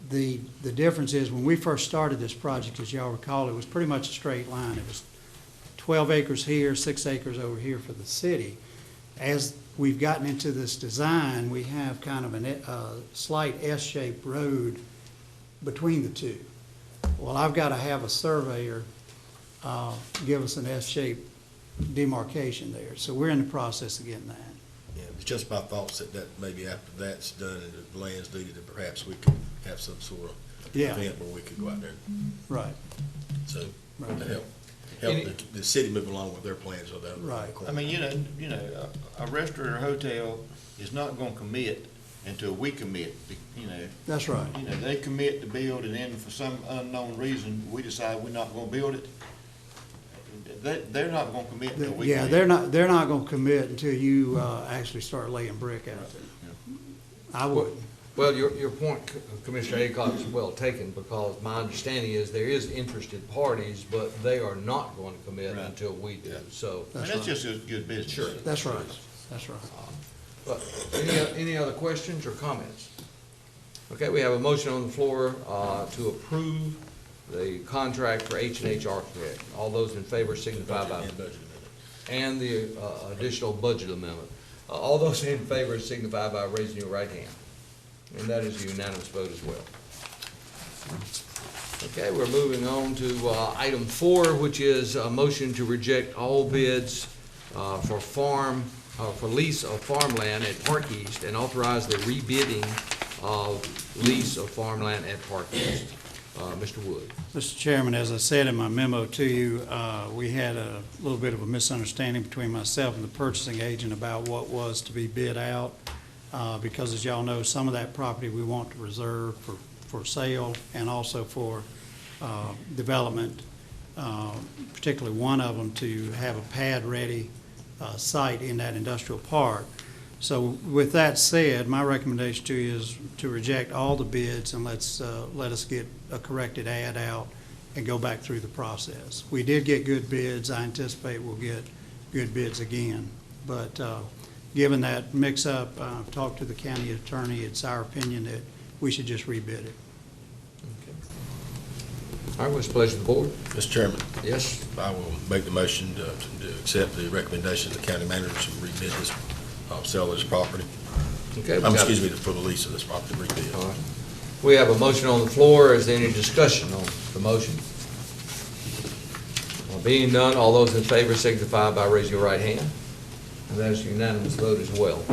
F: The difference is, when we first started this project, as y'all recall, it was pretty much a straight line. It was 12 acres here, 6 acres over here for the city. As we've gotten into this design, we have kind of a slight S-shaped road between the two. Well, I've got to have a surveyor give us an S-shaped demarcation there. So we're in the process of getting that.
E: Yeah, it's just my thoughts that maybe after that's done and the land's deeded, that perhaps we could have some sort of
F: Yeah.
E: event where we could go out there.
F: Right.
E: So,
F: Right.
E: to help the city move along with their plans of that.
F: Right.
C: I mean, a restaurant or hotel is not gonna commit until we commit,
F: That's right.
C: They commit to build, and then for some unknown reason, we decide we're not gonna build it. They're not gonna commit until we
F: Yeah,
C: commit.
F: they're not gonna commit until you actually start laying brick out there. I would.
B: Well, your point, Commissioner Aycock, is well taken, because my understanding is there is interested parties, but they are not going to commit
C: Right.
B: until we do, so.
C: I mean, that's just a good business.
B: Sure.
F: That's right. That's right.
B: But any other questions or comments? Okay, we have a motion on the floor to approve the contract for H&H Architect. All those in favor signify by. And the additional budget amendment. All those in favor signify by raising your right hand. And that is a unanimous vote as well. Okay, we're moving on to item 4, which is a motion to reject all bids for lease of farmland at Park East and authorize the rebidding of lease of farmland at Park East. Mr. Wood.
F: Mr. Chairman, as I said in my memo to you, we had a little bit of a misunderstanding between myself and the purchasing agent about what was to be bid out, because as y'all know, some of that property we want to reserve for sale and also for development, particularly one of them to have a pad-ready site in that industrial park. So with that said, my recommendation to you is to reject all the bids and let us get a corrected ad out and go back through the process. We did get good bids. I anticipate we'll get good bids again. But given that mix-up, I've talked to the county attorney. It's our opinion that we should just rebid it.
B: All right, what's the pleasure of the board?
G: Mr. Chairman,
B: Yes?
G: I will make the motion to accept the recommendation of the county manager to rebid this, sell this property.
B: Okay.
G: Excuse me, for the lease of this property, rebid.
B: All right. We have a motion on the floor. Is there any discussion on the motion? Being none, all those in favor signify by raising your right hand. And that is a unanimous vote as well.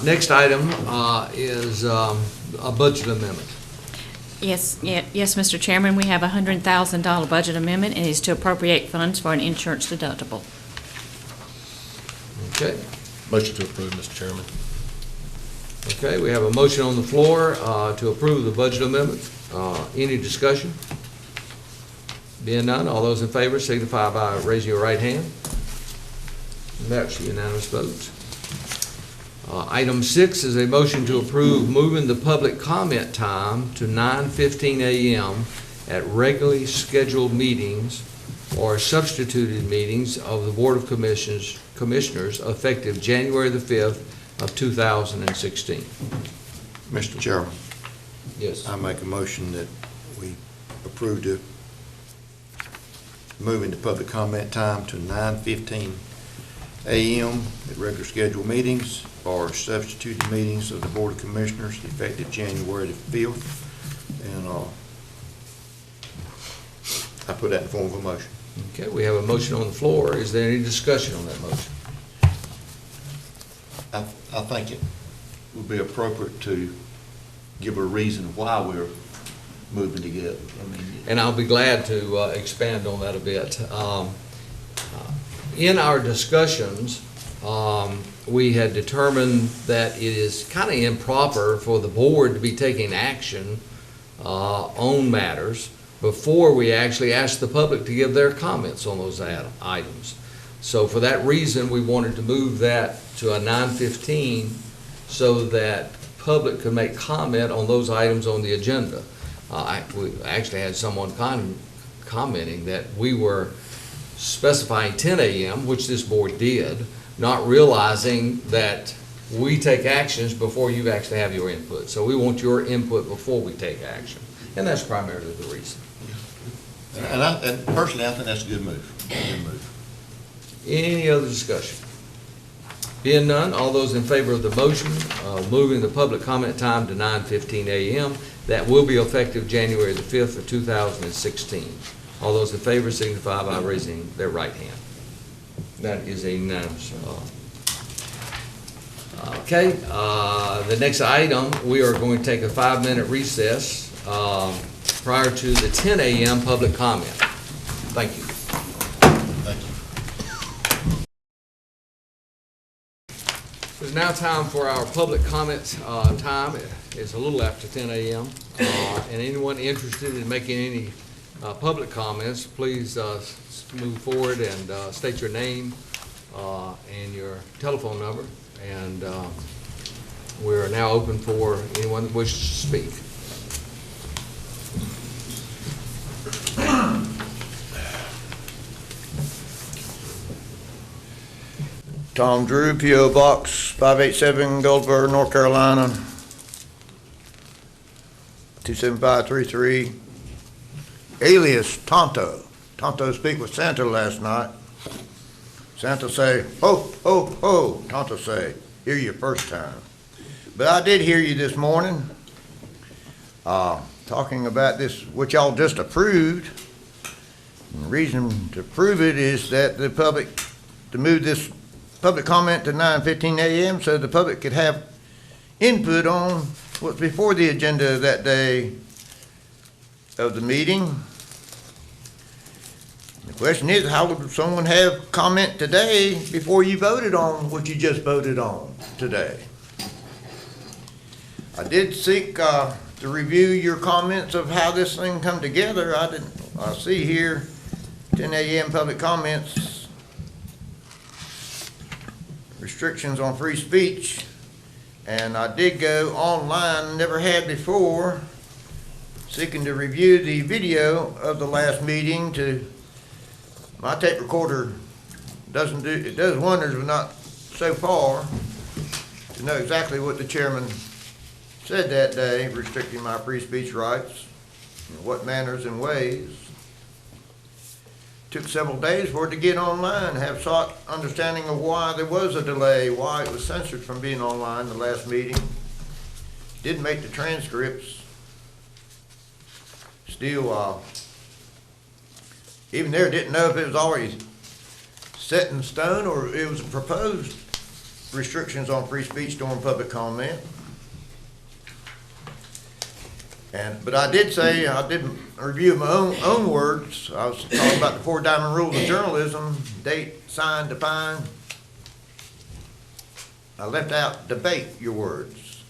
B: Next item is a budget amendment.
K: Yes, Mr. Chairman, we have a $100,000 budget amendment, and it is to appropriate funds for an insurance deductible.
B: Okay.
G: Motion to approve, Mr. Chairman.
B: Okay, we have a motion on the floor to approve the budget amendment. Any discussion? Being none, all those in favor signify by raising your right hand. And that's unanimous vote. Item 6 is a motion to approve moving the public comment time to 9:15 a.m. at regularly scheduled meetings or substituted meetings of the Board of Commissioners effective January the 5th of 2016.
C: Mr. Chairman,
B: Yes.
C: I make a motion that we approve the moving the public comment time to 9:15 a.m. at regular scheduled meetings or substituted meetings of the Board of Commissioners effective January the 5th. And I put that in form of a motion.
B: Okay, we have a motion on the floor. Is there any discussion on that motion?
C: I think it would be appropriate to give a reason why we're moving together.
B: And I'll be glad to expand on that a bit. In our discussions, we had determined that it is kind of improper for the board to be taking action on matters before we actually ask the public to give their comments on those items. So for that reason, we wanted to move that to a 9:15 so that public could make comment on those items on the agenda. We actually had someone commenting that we were specifying 10 a.m., which this board did, not realizing that we take actions before you actually have your input. So we want your input before we take action. And that's primarily the reason.
C: And personally, I think that's a good move. Good move.
B: Any other discussion? Being none, all those in favor of the motion moving the public comment time to 9:15 a.m., that will be effective January the 5th of 2016. All those in favor signify by raising their right hand. That is a unanimous. Okay, the next item, we are going to take a 5-minute recess prior to the 10 a.m. public comment. Thank you.
G: Thank you.
B: It's now time for our public comment time. It's a little after 10 a.m. And anyone interested in making any public comments, please move forward and state your name and your telephone number. And we're now open for anyone that wishes to speak.
L: Tom Drew, P.O. Box 587, Goldsboro, North Carolina. 27533, alias Tonto. Tonto speak with Santa last night. Santa say, ho, ho, ho. Tonto say, hear you first time. But I did hear you this morning, talking about this, which y'all just approved. And the reason to prove it is that the public, to move this public comment to 9:15 a.m. so the public could have input on what's before the agenda that day of the meeting. The question is, how would someone have comment today before you voted on what you just voted on today? I did seek to review your comments of how this thing come together. I see here 10 a.m. public comments, restrictions on free speech, and I did go online, never had before, seeking to review the video of the last meeting. My tape recorder does wonders, but not so far, to know exactly what the chairman said that day, restricting my free speech rights, in what manners and ways. Took several days for it to get online, have sought understanding of why there was a delay, why it was censored from being online the last meeting. Didn't make the transcripts. Still, even there, didn't know if it was already set in stone or it was proposed restrictions on free speech during public comment. But I did say, I didn't review my own words. I was talking about the 4 diamond rules of journalism: date, sign, define. I left out debate your words.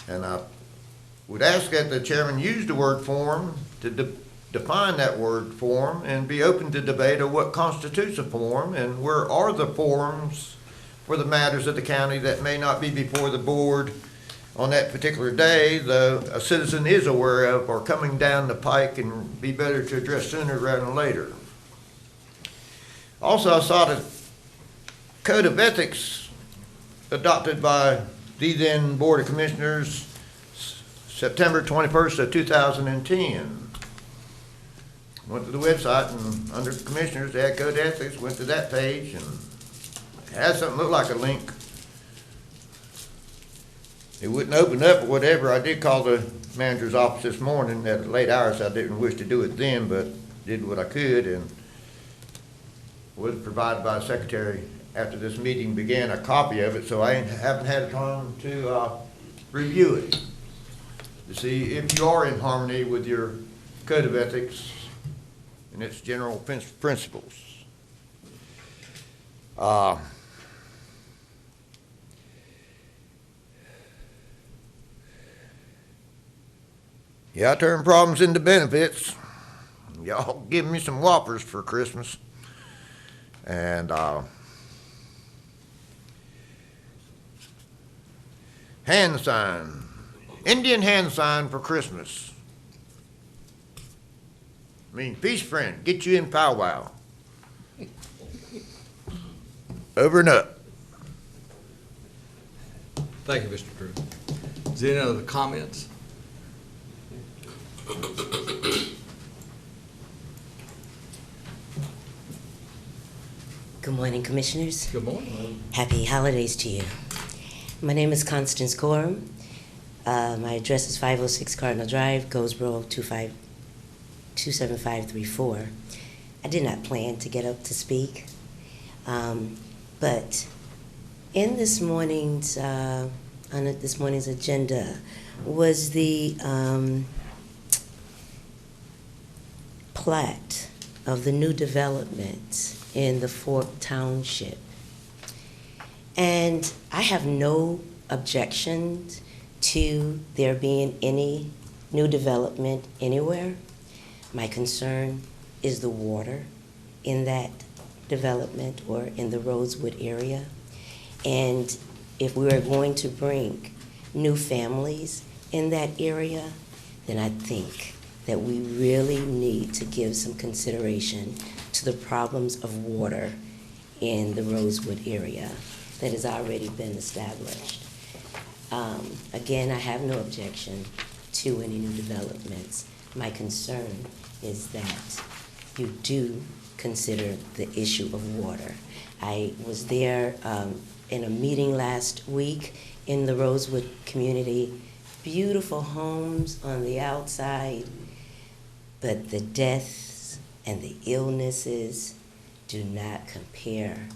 L: And I would ask that the chairman use the word forum to define that word forum and be open to debate of what constitutes a forum and where are the forums for the matters of the county that may not be before the board on that particular day, though a citizen is aware of or coming down the pike and be better to address sooner rather than later. Also, I saw the Code of Ethics adopted by the then Board of Commissioners September 21st of 2010. Went to the website and under Commissioners, they had Code of Ethics, went to that page and it had something look like a link. It wouldn't open up or whatever. I did call the manager's office this morning at late hours. I didn't wish to do it then, but did what I could and was provided by the secretary after this meeting began a copy of it, so I haven't had time to review it to see if you are in harmony with your Code of Ethics and its general principles. Yeah, I turn problems into benefits. Y'all give me some Whoppers for Christmas. And hand sign, Indian hand sign for Christmas. I mean, peace friend, get you in powwow. Over and up.
B: Thank you, Mr. Drew. Is there any other comments?
M: Good morning, Commissioners.
B: Good morning.
M: Happy holidays to you. My name is Constance Coram. My address is 506 Cardinal Drive, Goldsboro 27534. I did not plan to get up to speak, but in this morning's agenda was the plat of the new development in the Fork Township. And I have no objections to there being any new development anywhere. My concern is the water in that development or in the Rosewood area. And if we are going to bring new families in that area, then I think that we really need to give some consideration to the problems of water in the Rosewood area that has already been established. Again, I have no objection to any new developments. My concern is that you do consider the issue of water. I was there in a meeting last week in the Rosewood community. Beautiful homes on the outside, but the deaths and the illnesses do not compare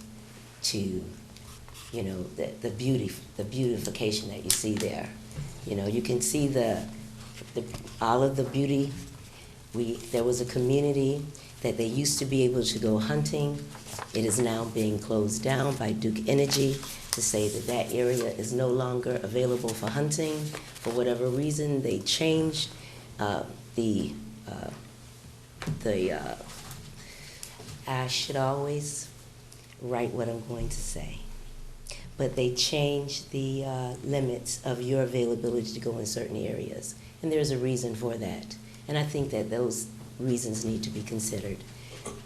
M: to, you know, the beautification that you see there. You know, you can see all of the beauty. There was a community that they used to be able to go hunting. It is now being closed down by Duke Energy to say that that area is no longer available for hunting. For whatever reason, they changed I should always write what I'm going to say. But they changed the limits of your availability to go in certain areas. And there's a reason for that. And I think that those reasons need to be considered.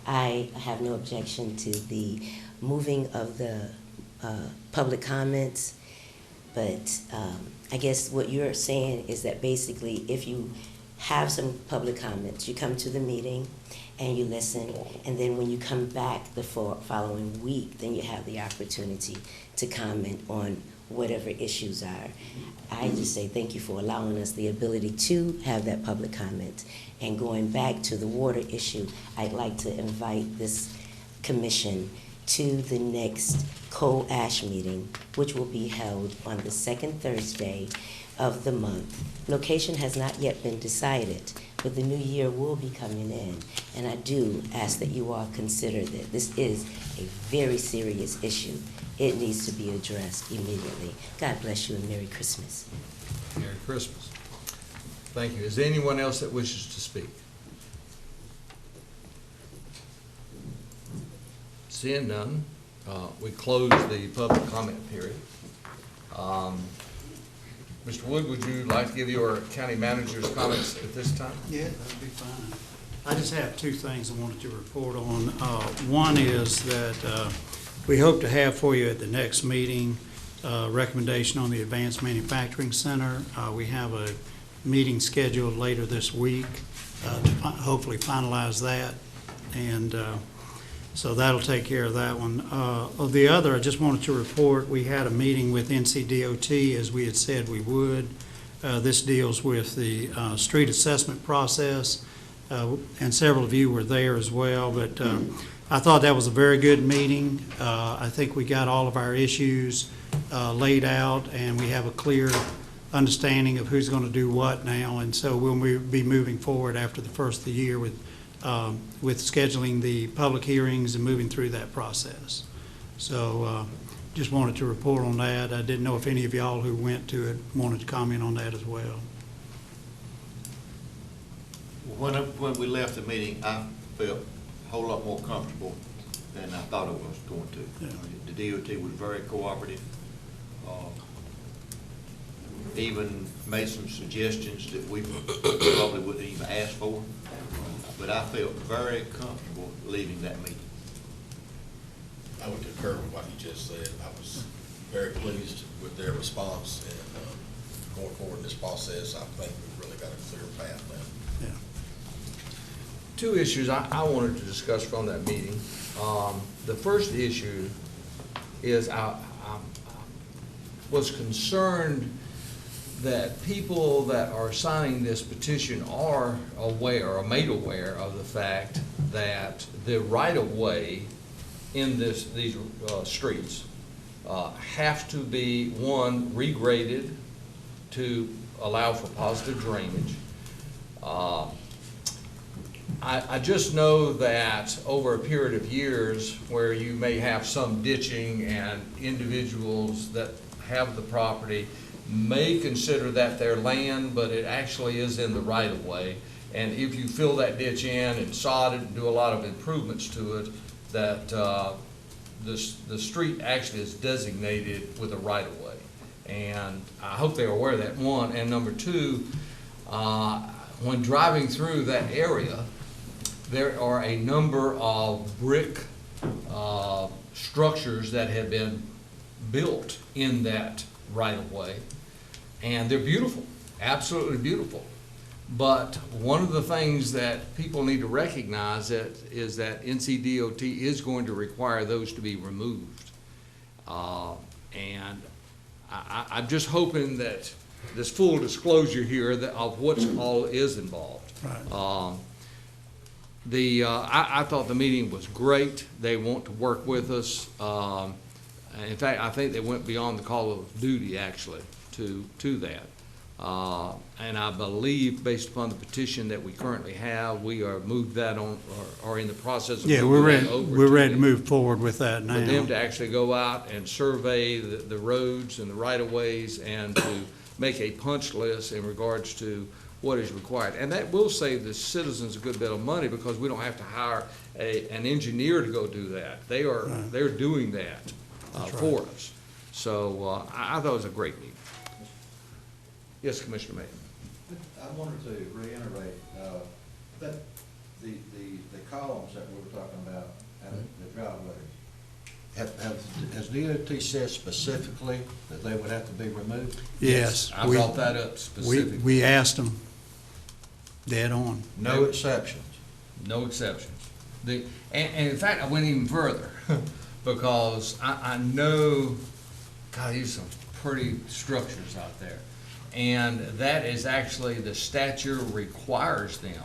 M: I have no objection to the moving of the public comments, but I guess what you're saying is that basically if you have some public comments, you come to the meeting and you listen, and then when you come back the following week, then you have the opportunity to comment on whatever issues are. I just say thank you for allowing us the ability to have that public comment. And going back to the water issue, I'd like to invite this commission to the next co-ash meeting, which will be held on the second Thursday of the month. Location has not yet been decided, but the new year will be coming in. And I do ask that you all consider that this is a very serious issue. It needs to be addressed immediately. God bless you and Merry Christmas.
B: Merry Christmas. Thank you. Is there anyone else that wishes to speak? Seeing none, we close the public comment period. Mr. Wood, would you like to give your county manager's comments at this time?
F: Yeah, that'd be fine. I just have two things I wanted to report on. One is that we hope to have for you at the next meeting recommendation on the Advanced Manufacturing Center. We have a meeting scheduled later this week to hopefully finalize that. And so that'll take care of that one. Of the other, I just wanted to report we had a meeting with NCDOT as we had said we would. This deals with the street assessment process, and several of you were there as well. But I thought that was a very good meeting. I think we got all of our issues laid out, and we have a clear understanding of who's going to do what now. And so we'll be moving forward after the first of the year with scheduling the public hearings and moving through that process. So just wanted to report on that. I didn't know if any of y'all who went to it wanted to comment on that as well.
C: When we left the meeting, I felt a whole lot more comfortable than I thought I was going to.
F: Yeah.
C: The DOT was very cooperative. Even made some suggestions that we probably wouldn't even ask for. But I felt very comfortable leaving that meeting.
G: I would concur with what you just said. I was very pleased with their response, and going forward in this process, I think we've really got a clear path now.
F: Yeah.
B: Two issues I wanted to discuss from that meeting. The first issue is I was concerned that people that are signing this petition are aware or made aware of the fact that the right-of-way in these streets have to be, one, regraded to allow for positive drainage. I just know that over a period of years where you may have some ditching and individuals that have the property may consider that their land, but it actually is in the right-of-way. And if you fill that ditch in and sod it and do a lot of improvements to it, that the street actually is designated with a right-of-way. And I hope they're aware of that, one. And number two, when driving through that area, there are a number of brick structures that have been built in that right-of-way, and they're beautiful. absolutely beautiful. But one of the things that people need to recognize is that NCDOT is going to require those to be removed. And I'm just hoping that this full disclosure here of what's all is involved.
F: Right.
B: I thought the meeting was great. They want to work with us. In fact, I think they went beyond the call of duty, actually, to that. And I believe, based upon the petition that we currently have, we are moved that on, or in the process of
F: Yeah,
B: moving that over
F: we're ready to
B: them.
F: move forward with that now.
B: For them to actually go out and survey the roads and the right-of-ways and to make a punch list in regards to what is required. And that will save the citizens a good bit of money because we don't have to hire an engineer to go do that. They're doing that for us. So I thought it was a great meeting. Yes, Commissioner May.
C: I wanted to reiterate, that the columns that we were talking about at the driveways, has DOT said specifically that they would have to be removed?
F: Yes.
B: I brought that up specifically.
F: We asked them, dead on.
C: No exceptions?
B: No exceptions. And in fact, I went even further because I know, God, these are some pretty structures out there. And that is actually, the statute requires them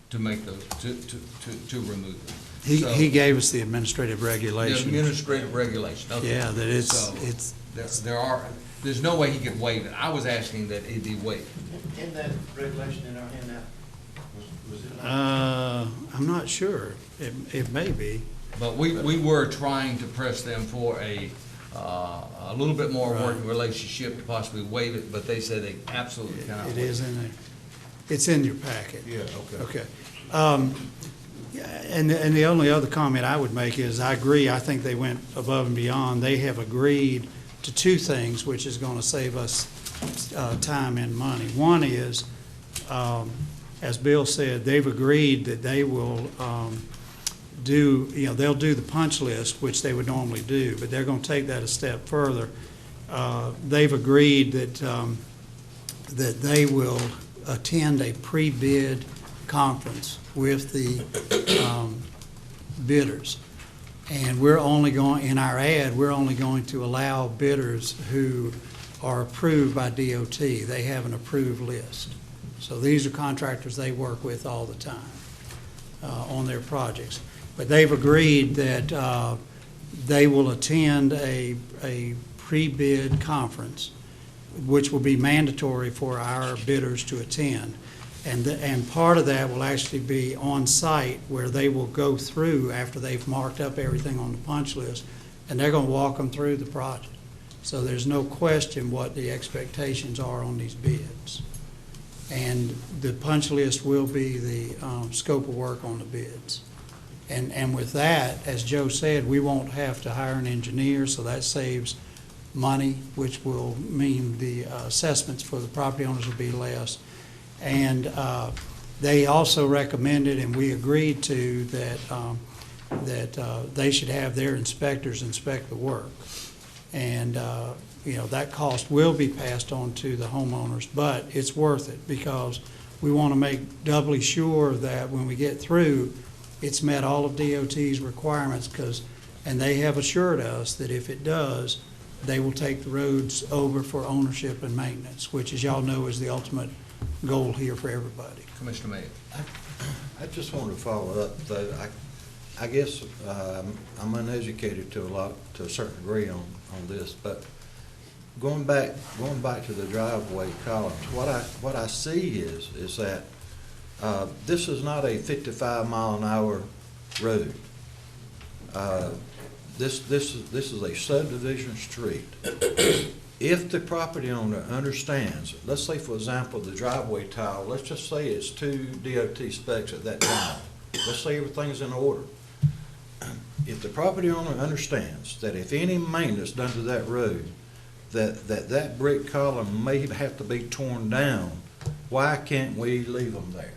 B: to make those, to remove them.
F: He gave us the administrative
B: The
F: regulations.
B: administrative regulation, okay.
F: Yeah, that
B: So,
F: it's.
B: there's no way he could waive it. I was asking that it be waived.
C: In that regulation in our handout, was it?
F: I'm not sure. It may be.
B: But we were trying to press them for a little bit more working relationship to possibly waive it, but they said they absolutely cannot waive it.
F: It is in there. It's in your packet.
C: Yeah, okay.
F: Okay. And the only other comment I would make is I agree. I think they went above and beyond. They have agreed to two things, which is going to save us time and money. One is, as Bill said, they've agreed that they will they'll do the punch list, which they would normally do, but they're going to take that a step further. They've agreed that they will attend a pre-bid conference with the bidders. And we're only going, in our ad, we're only going to allow bidders who are approved by DOT. They have an approved list. So these are contractors they work with all the time on their projects. But they've agreed that they will attend a pre-bid conference, which will be mandatory for our bidders to attend. And part of that will actually be on site where they will go through after they've marked up everything on the punch list, and they're going to walk them through the project. So there's no question what the expectations are on these bids. And the punch list will be the scope of work on the bids. And with that, as Joe said, we won't have to hire an engineer, so that saves money, which will mean the assessments for the property owners will be less. And they also recommended, and we agreed to, that they should have their inspectors inspect the work. And that cost will be passed on to the homeowners, but it's worth it because we want to make doubly sure that when we get through, it's met all of DOT's requirements, and they have assured us that if it does, they will take the roads over for ownership and maintenance, which, as y'all know, is the ultimate goal here for everybody.
B: Commissioner Mayor.
C: I just wanted to follow up, though. I guess I'm uneducated to a certain degree on this, but going back to the driveway columns, what I see is that this is not a 55-mile-an-hour road. This is a subdivision street. If the property owner understands, let's say, for example, the driveway tile, let's just say it's 2 DOT specs at that time. Let's say everything's in order. If the property owner understands that if any maintenance done to that road, that brick column may have to be torn down, why can't we leave them there?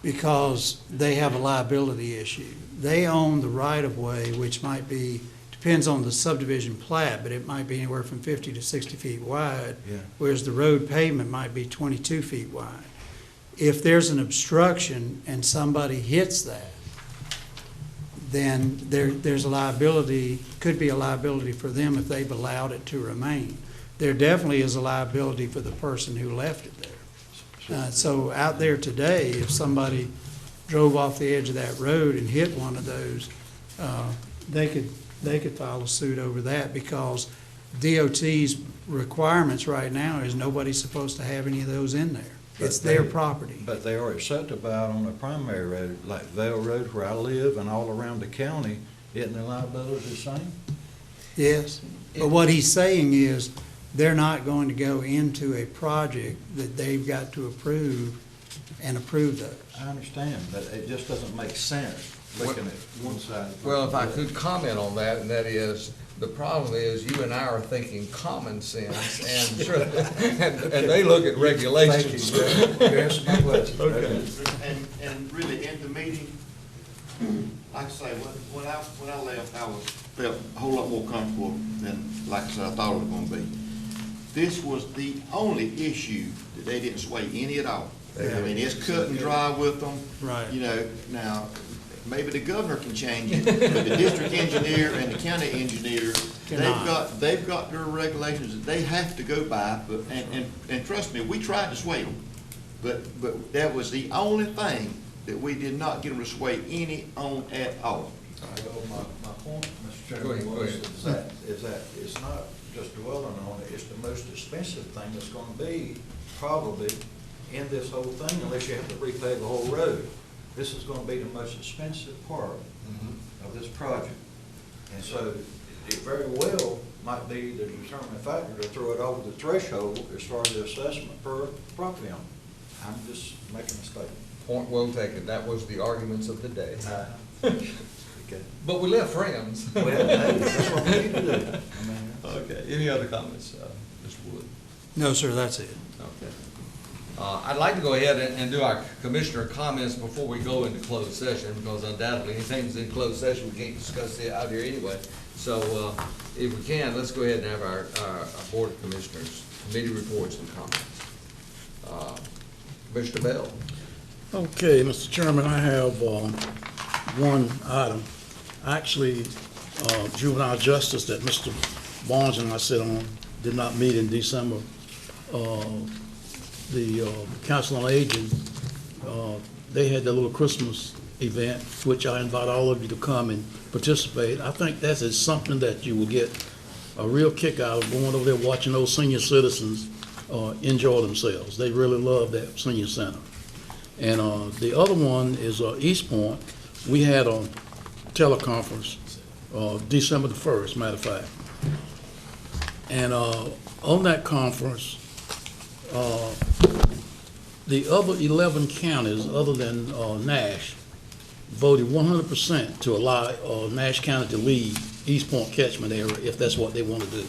F: Because they have a liability issue. They own the right-of-way, which might be, depends on the subdivision plat, but it might be anywhere from 50 to 60 feet wide,
C: Yeah.
F: whereas the road pavement might be 22 feet wide. If there's an obstruction and somebody hits that, then there's a liability, could be a liability for them if they've allowed it to remain. There definitely is a liability for the person who left it there. So out there today, if somebody drove off the edge of that road and hit one of those, they could file a suit over that, because DOT's requirements right now is nobody's supposed to have any of those in there. It's their property.
C: But they are subdivided on the primary road, like Vale Road where I live and all around the county. Isn't the liability the same?
F: Yes, but what he's saying is, they're not going to go into a project that they've got to approve and approve those.
C: I understand, but it just doesn't make sense looking at one side.
B: Well, if I could comment on that, and that is, the problem is you and I are thinking common sense, and they look at regulations.
C: Thank you. You answered my question.
B: Okay.
E: And really, in the meeting, like I say, when I left, felt a whole lot more comfortable than, like I said, I thought it was gonna be. This was the only issue that they didn't sway any at all. I mean, it's cut and dry with them.
F: Right.
E: You know, now, maybe the governor can change it, but the district engineer and the county engineer, they've got their regulations that they have to go by, but, and trust me, we tried to sway them. But that was the only thing that we did not get them to sway any on at all.
C: My point, Mr.
B: Go ahead,
C: Chairman,
B: go
C: was
B: ahead.
C: is that it's not just dwelling on it, it's the most expensive thing that's gonna be probably in this whole thing, unless you have to repave the whole road. This is gonna be the most expensive part of this project. And so it very well might be the determining factor to throw it over the threshold as far as the assessment per property owner. I'm just making a statement.
B: Point well taken. That was the arguments of the day.
C: Okay.
B: But we left friends.
C: Well, hey, that's what we need to do. I mean,
B: Okay, any other comments, Mr. Wood?
F: No, sir, that's it.
B: Okay. I'd like to go ahead and do our commissioner comments before we go into closed session, because undoubtedly anything that's in closed session, we can't discuss it out here anyway. So, if we can, let's go ahead and have our Board of Commissioners committee reports and comments. Commissioner Bell?
H: Okay, Mr. Chairman, I have one item. Actually, juvenile justice that Mr. Barnes and I sit on did not meet in December. The Council on Aging, they had their little Christmas event, which I invite all of you to come and participate. I think that is something that you will get a real kick out of, going over there watching those senior citizens enjoy themselves. They really love that senior center. And the other one is East Point. We had a teleconference December the 1st, matter of fact. And on that conference, the other 11 counties, other than Nash, voted 100% to allow Nash County to lead East Point catchment area if that's what they want to do.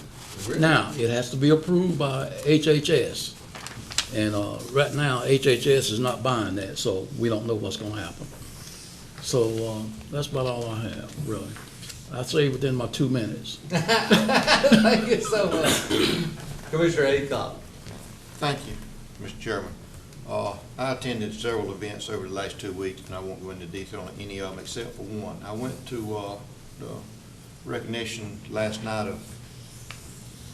B: Really?
H: Now, it has to be approved by HHS. And right now, HHS is not buying that, so we don't know what's going to happen. So that's about all I have, really. I'd say within my 2 minutes.
B: Thank you so much. Commissioner Aycock?
E: Thank you, Mr. Chairman. I attended several events over the last 2 weeks, and I won't go into detail on any of them except for one. I went to the recognition last night of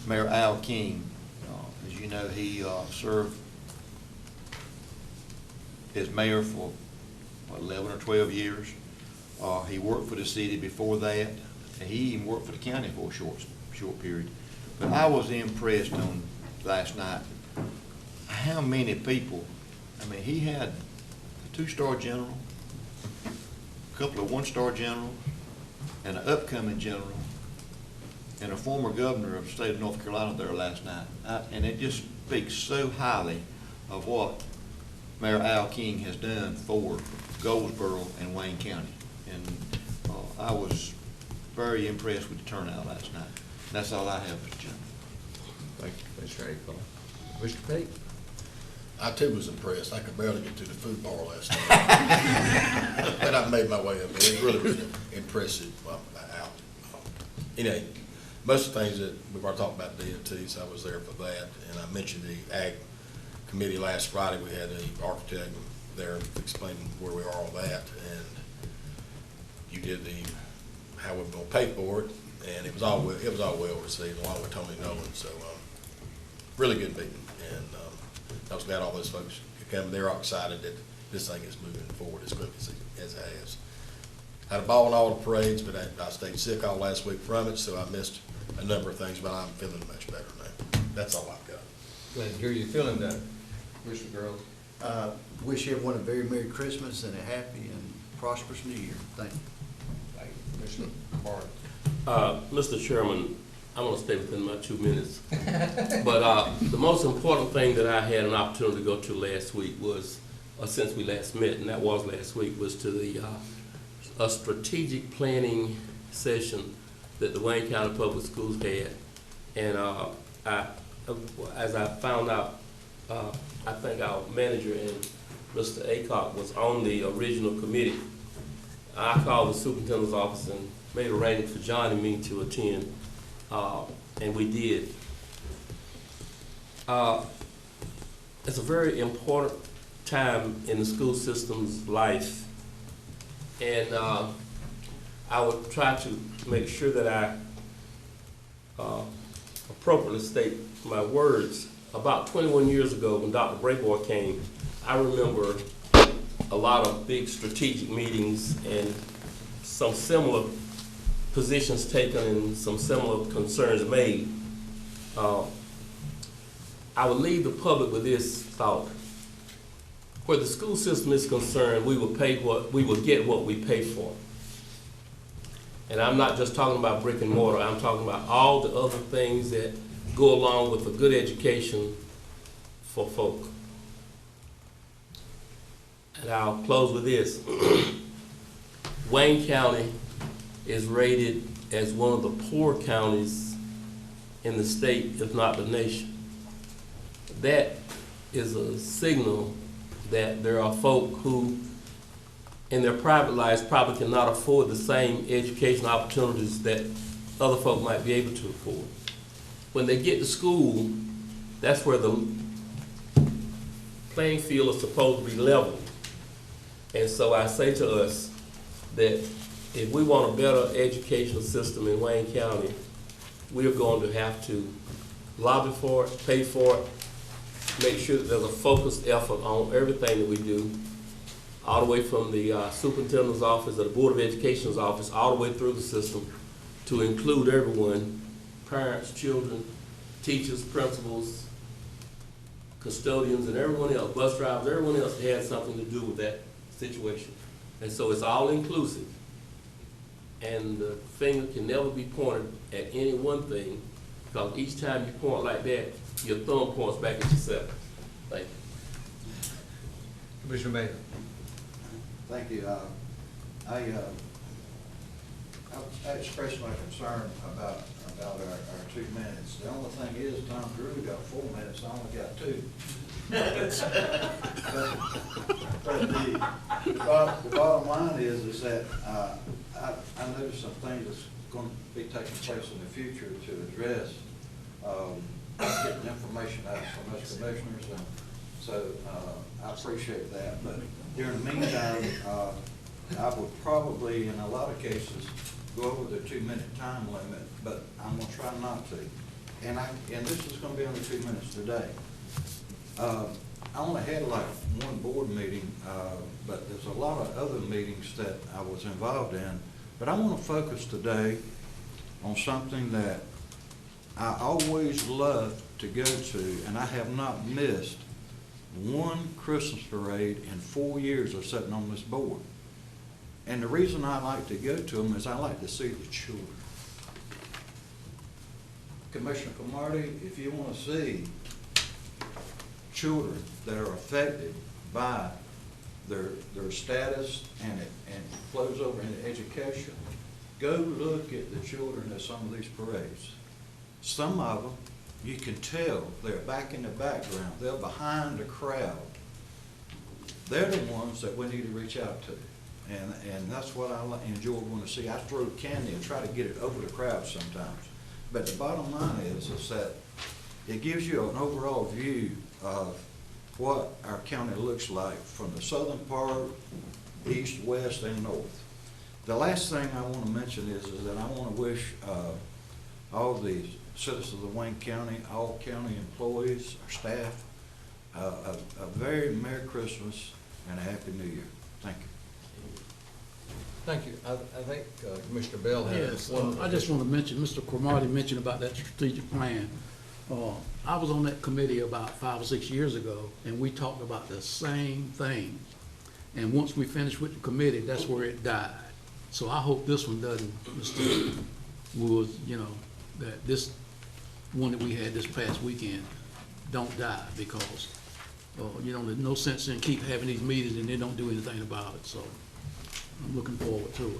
E: Mayor Al King. As you know, he served as mayor for 11 or 12 years. He worked for the city before that. He even worked for the county for a short period. But I was impressed on last night how many people. I mean, he had a 2-star general, a couple of 1-star generals, and an upcoming general, and a former governor of the state of North Carolina there last night. And it just speaks so highly of what Mayor Al King has done for Goldsboro and Wayne County. And I was very impressed with the turnout last night. That's all I have, Mr. Chairman.
B: Thank you, Commissioner Aycock. Mr. Pate?
G: I too was impressed. I could barely get to the food bar last night. But I made my way up. It really was impressive out. anyway, most of the things that we've already talked about DOTs, I was there for that, and I mentioned the Ag Committee last Friday. We had an architect there explaining where we are on that, and you did how we're going to pay for it, and it was all well received, along with Tony Nolan. So really good meeting, and I was glad all those folks could come. They're all excited that this thing is moving forward as quickly as it has. Had a ball in all the parades, but I stayed sick all last week from it, so I missed a number of things, but I'm feeling much better now. That's all I've got.
B: Glad to hear you feeling better. Mr. Girls.
D: Wish everyone a very Merry Christmas and a happy and prosperous New Year. Thank you.
B: Thank you. Commissioner Barton.
J: Mr. Chairman, I'm gonna stay within my 2 minutes. But the most important thing that I had an opportunity to go to last week was, since we last met, and that was last week, was to the a strategic planning session that the Wayne County Public Schools had. And as I found out, I think our manager and Mr. Acock was on the original committee. I called the superintendent's office and made arrangements for John and me to attend, and we did. It's a very important time in the school system's life, and I would try to make sure that I appropriately state my words. About 21 years ago, when Dr. Brayboy came, I remember a lot of big strategic meetings and some similar positions taken and some similar concerns made. I would leave the public with this thought. Where the school system is concerned, we will get what we pay for. And I'm not just talking about brick and mortar, I'm talking about all the other things that go along with a good education for folk. And I'll close with this. Wayne County is rated as one of the poor counties in the state, if not the nation. That is a signal that there are folk who in their private lives probably cannot afford the same educational opportunities that other folk might be able to afford. When they get to school, that's where the playing field is supposed to be level. And so I say to us that if we want a better educational system in Wayne County, we're going to have to lobby for it, pay for it, make sure that there's a focused effort on everything that we do, all the way from the superintendent's office or the Board of Education's office, all the way through the system, to include everyone, parents, children, teachers, principals, custodians, and everyone else, bus drivers, everyone else that had something to do with that situation. And so it's all inclusive. And the finger can never be pointed at any one thing, because each time you point like that, your thumb points back at yourself. Thank you.
B: Commissioner Mayor.
C: Thank you. I expressed my concern about our 2 minutes. The only thing is, Tom Drew got 4 minutes, I only got 2. But the bottom line is that I noticed some things that's going to be taking place in the future to address getting information out from us commissioners, and so I appreciate that. But during the meantime, I would probably, in a lot of cases, go over the 2-minute time limit, but I'm going to try not to. And this is going to be only 2 minutes today. I only had like one board meeting, but there's a lot of other meetings that I was involved in. But I want to focus today on something that I always love to go to, and I have not missed one Christmas parade in 4 years of sitting on this board. And the reason I like to go to them is I like to see the children. Commissioner Camardi, if you want to see children that are affected by their status and it flows over into education, go look at the children at some of these parades. Some of them, you can tell they're back in the background. They're behind the crowd. They're the ones that we need to reach out to. And that's what I enjoy going to see. I throw candy and try to get it over the crowd sometimes. But the bottom line is that it gives you an overall view of what our county looks like from the southern part, east, west, and north. The last thing I want to mention is that I want to wish all the citizens of Wayne County, all county employees, our staff, a very Merry Christmas and a Happy New Year. Thank you.
B: Thank you. I think Commissioner Bell has
H: Yes,
B: one.
H: I just want to mention, Mr. Cromartie mentioned about that strategic plan. I was on that committee about 5 or 6 years ago, and we talked about the same thing. And once we finished with the committee, that's where it died. So I hope this one doesn't, Mr. Woods, that this one that we had this past weekend don't die, because, there's no sense in keep having these meetings and they don't do anything about it. So I'm looking forward to it.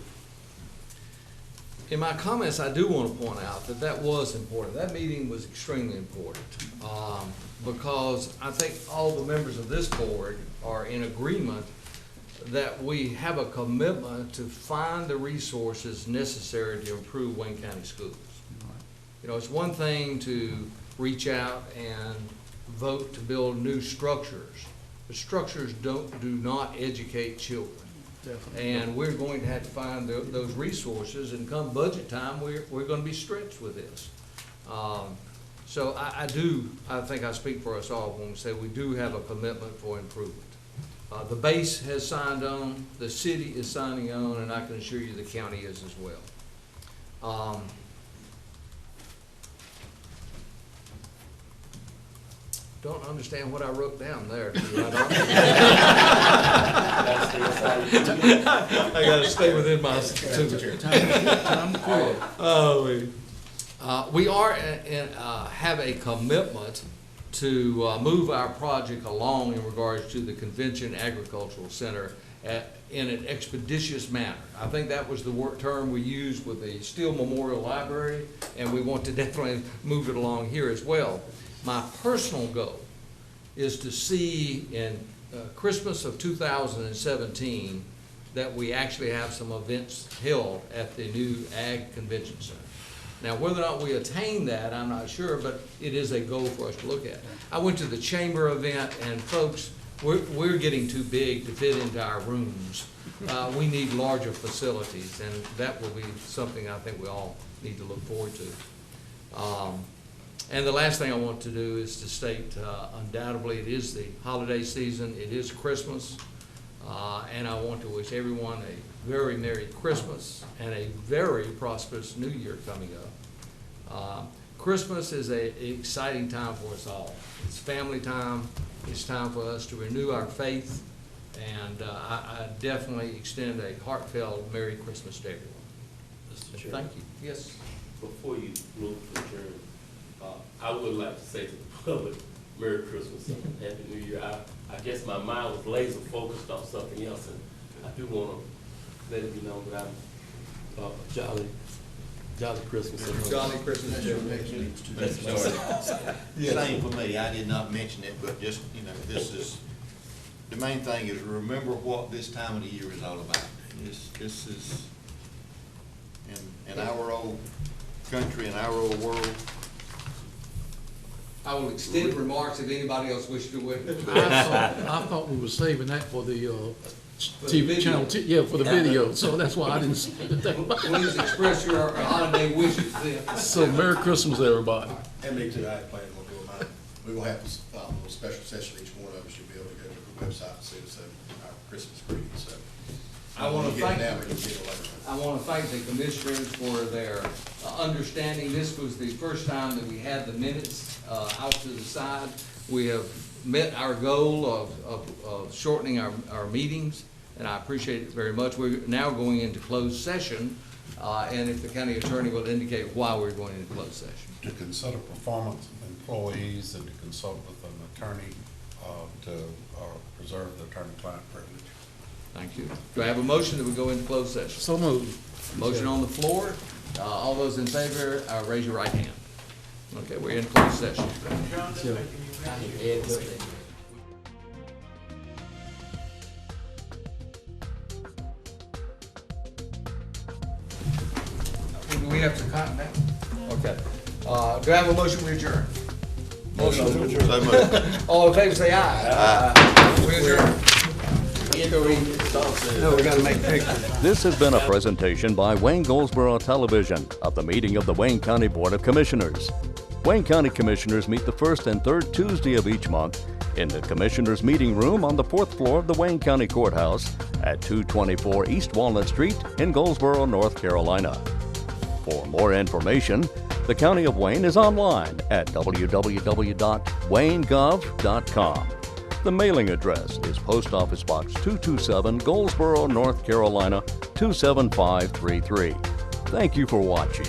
B: In my comments, I do want to point out that was important. That meeting was extremely important, because I think all the members of this board are in agreement that we have a commitment to find the resources necessary to improve Wayne County schools. It's one thing to reach out and vote to build new structures, but structures do not educate children. Definitely. And we're going to have to find those resources, and come budget time, we're going to be stretched with this. So I think I speak for us all when we say we do have a commitment for improvement. The base has signed on, the city is signing on, and I can assure you the county is as well. Don't understand what I wrote down there. I gotta stay within my we are have a commitment to move our project along in regards to the Convention Agricultural Center in an expeditious manner. I think that was the term we used with the Steele Memorial Library, and we want to definitely move it along here as well. My personal goal is to see in Christmas of 2017 that we actually have some events held at the new Ag Convention Center. Now, whether or not we attain that, I'm not sure, but it is a goal for us to look at. I went to the chamber event, and folks, we're getting too big to fit into our rooms. We need larger facilities, and that will be something I think we all need to look forward to. And the last thing I want to do is to state, undoubtedly, it is the holiday season, it is Christmas, and I want to wish everyone a very Merry Christmas and a very prosperous New Year coming up. Christmas is an exciting time for us all. It's family time, it's time for us to renew our faith, and I definitely extend a heartfelt Merry Christmas to everyone.
J: Mr. Chair,
B: Thank you. Yes?
J: before you move to adjourn, I would like to say to the public, Merry Christmas and Happy New Year. I guess my mind was laser focused on something else, and I do want to let it be known that I'm jolly Christmas.
B: Jolly Christmas.
C: Same for me. I did not mention it, but just, this is, the main thing is remember what this time of the year is all about. This is, in our old country, in our old world.
B: I will extend remarks if anybody else wishes to weigh.
H: I thought we were saving that for the TV
B: video.
H: channel, yeah, for the video, so that's why I didn't think about it.
B: Please express your holiday wishes then.
H: So Merry Christmas, everybody.
G: And me too, I had planned on doing mine. We're gonna have to file a little special session, each one of us should be able to go to the website and see our Christmas greeting, so.
B: I want to thank,
G: Now, we can get it later.
B: I want to thank the commissioners for their understanding. This was the first time that we had the minutes out to the side. We have met our goal of shortening our meetings, and I appreciate it very much. We're now going into closed session, and if the county attorney will indicate why we're going into closed session.
N: To consider performance of employees and to consult with an attorney to preserve the attorney-client privilege.
B: Thank you. Do I have a motion that we go into closed session?
H: So moved.
B: Motion on the floor. All those in favor, raise your right hand. Okay, we're in closed session. clean up the continent? Okay. Do I have a motion to adjourn?
G: Motion to adjourn. So moved.
B: All in favor, say aye. Aye. We adjourn.
F: No, we gotta make pictures.
A: This has been a presentation by Wayne Goldsboro Television of the meeting of the Wayne County Board of Commissioners. Wayne County Commissioners meet the first and third Tuesday of each month in the Commissioners' Meeting Room on the 4th floor of the Wayne County Courthouse at 224 East Walnut Street in Goldsboro, North Carolina. For more information, the County of Wayne is online at www.waynegov.com. The mailing address is Post Office Box 227, Goldsboro, North Carolina 27533. Thank you for watching.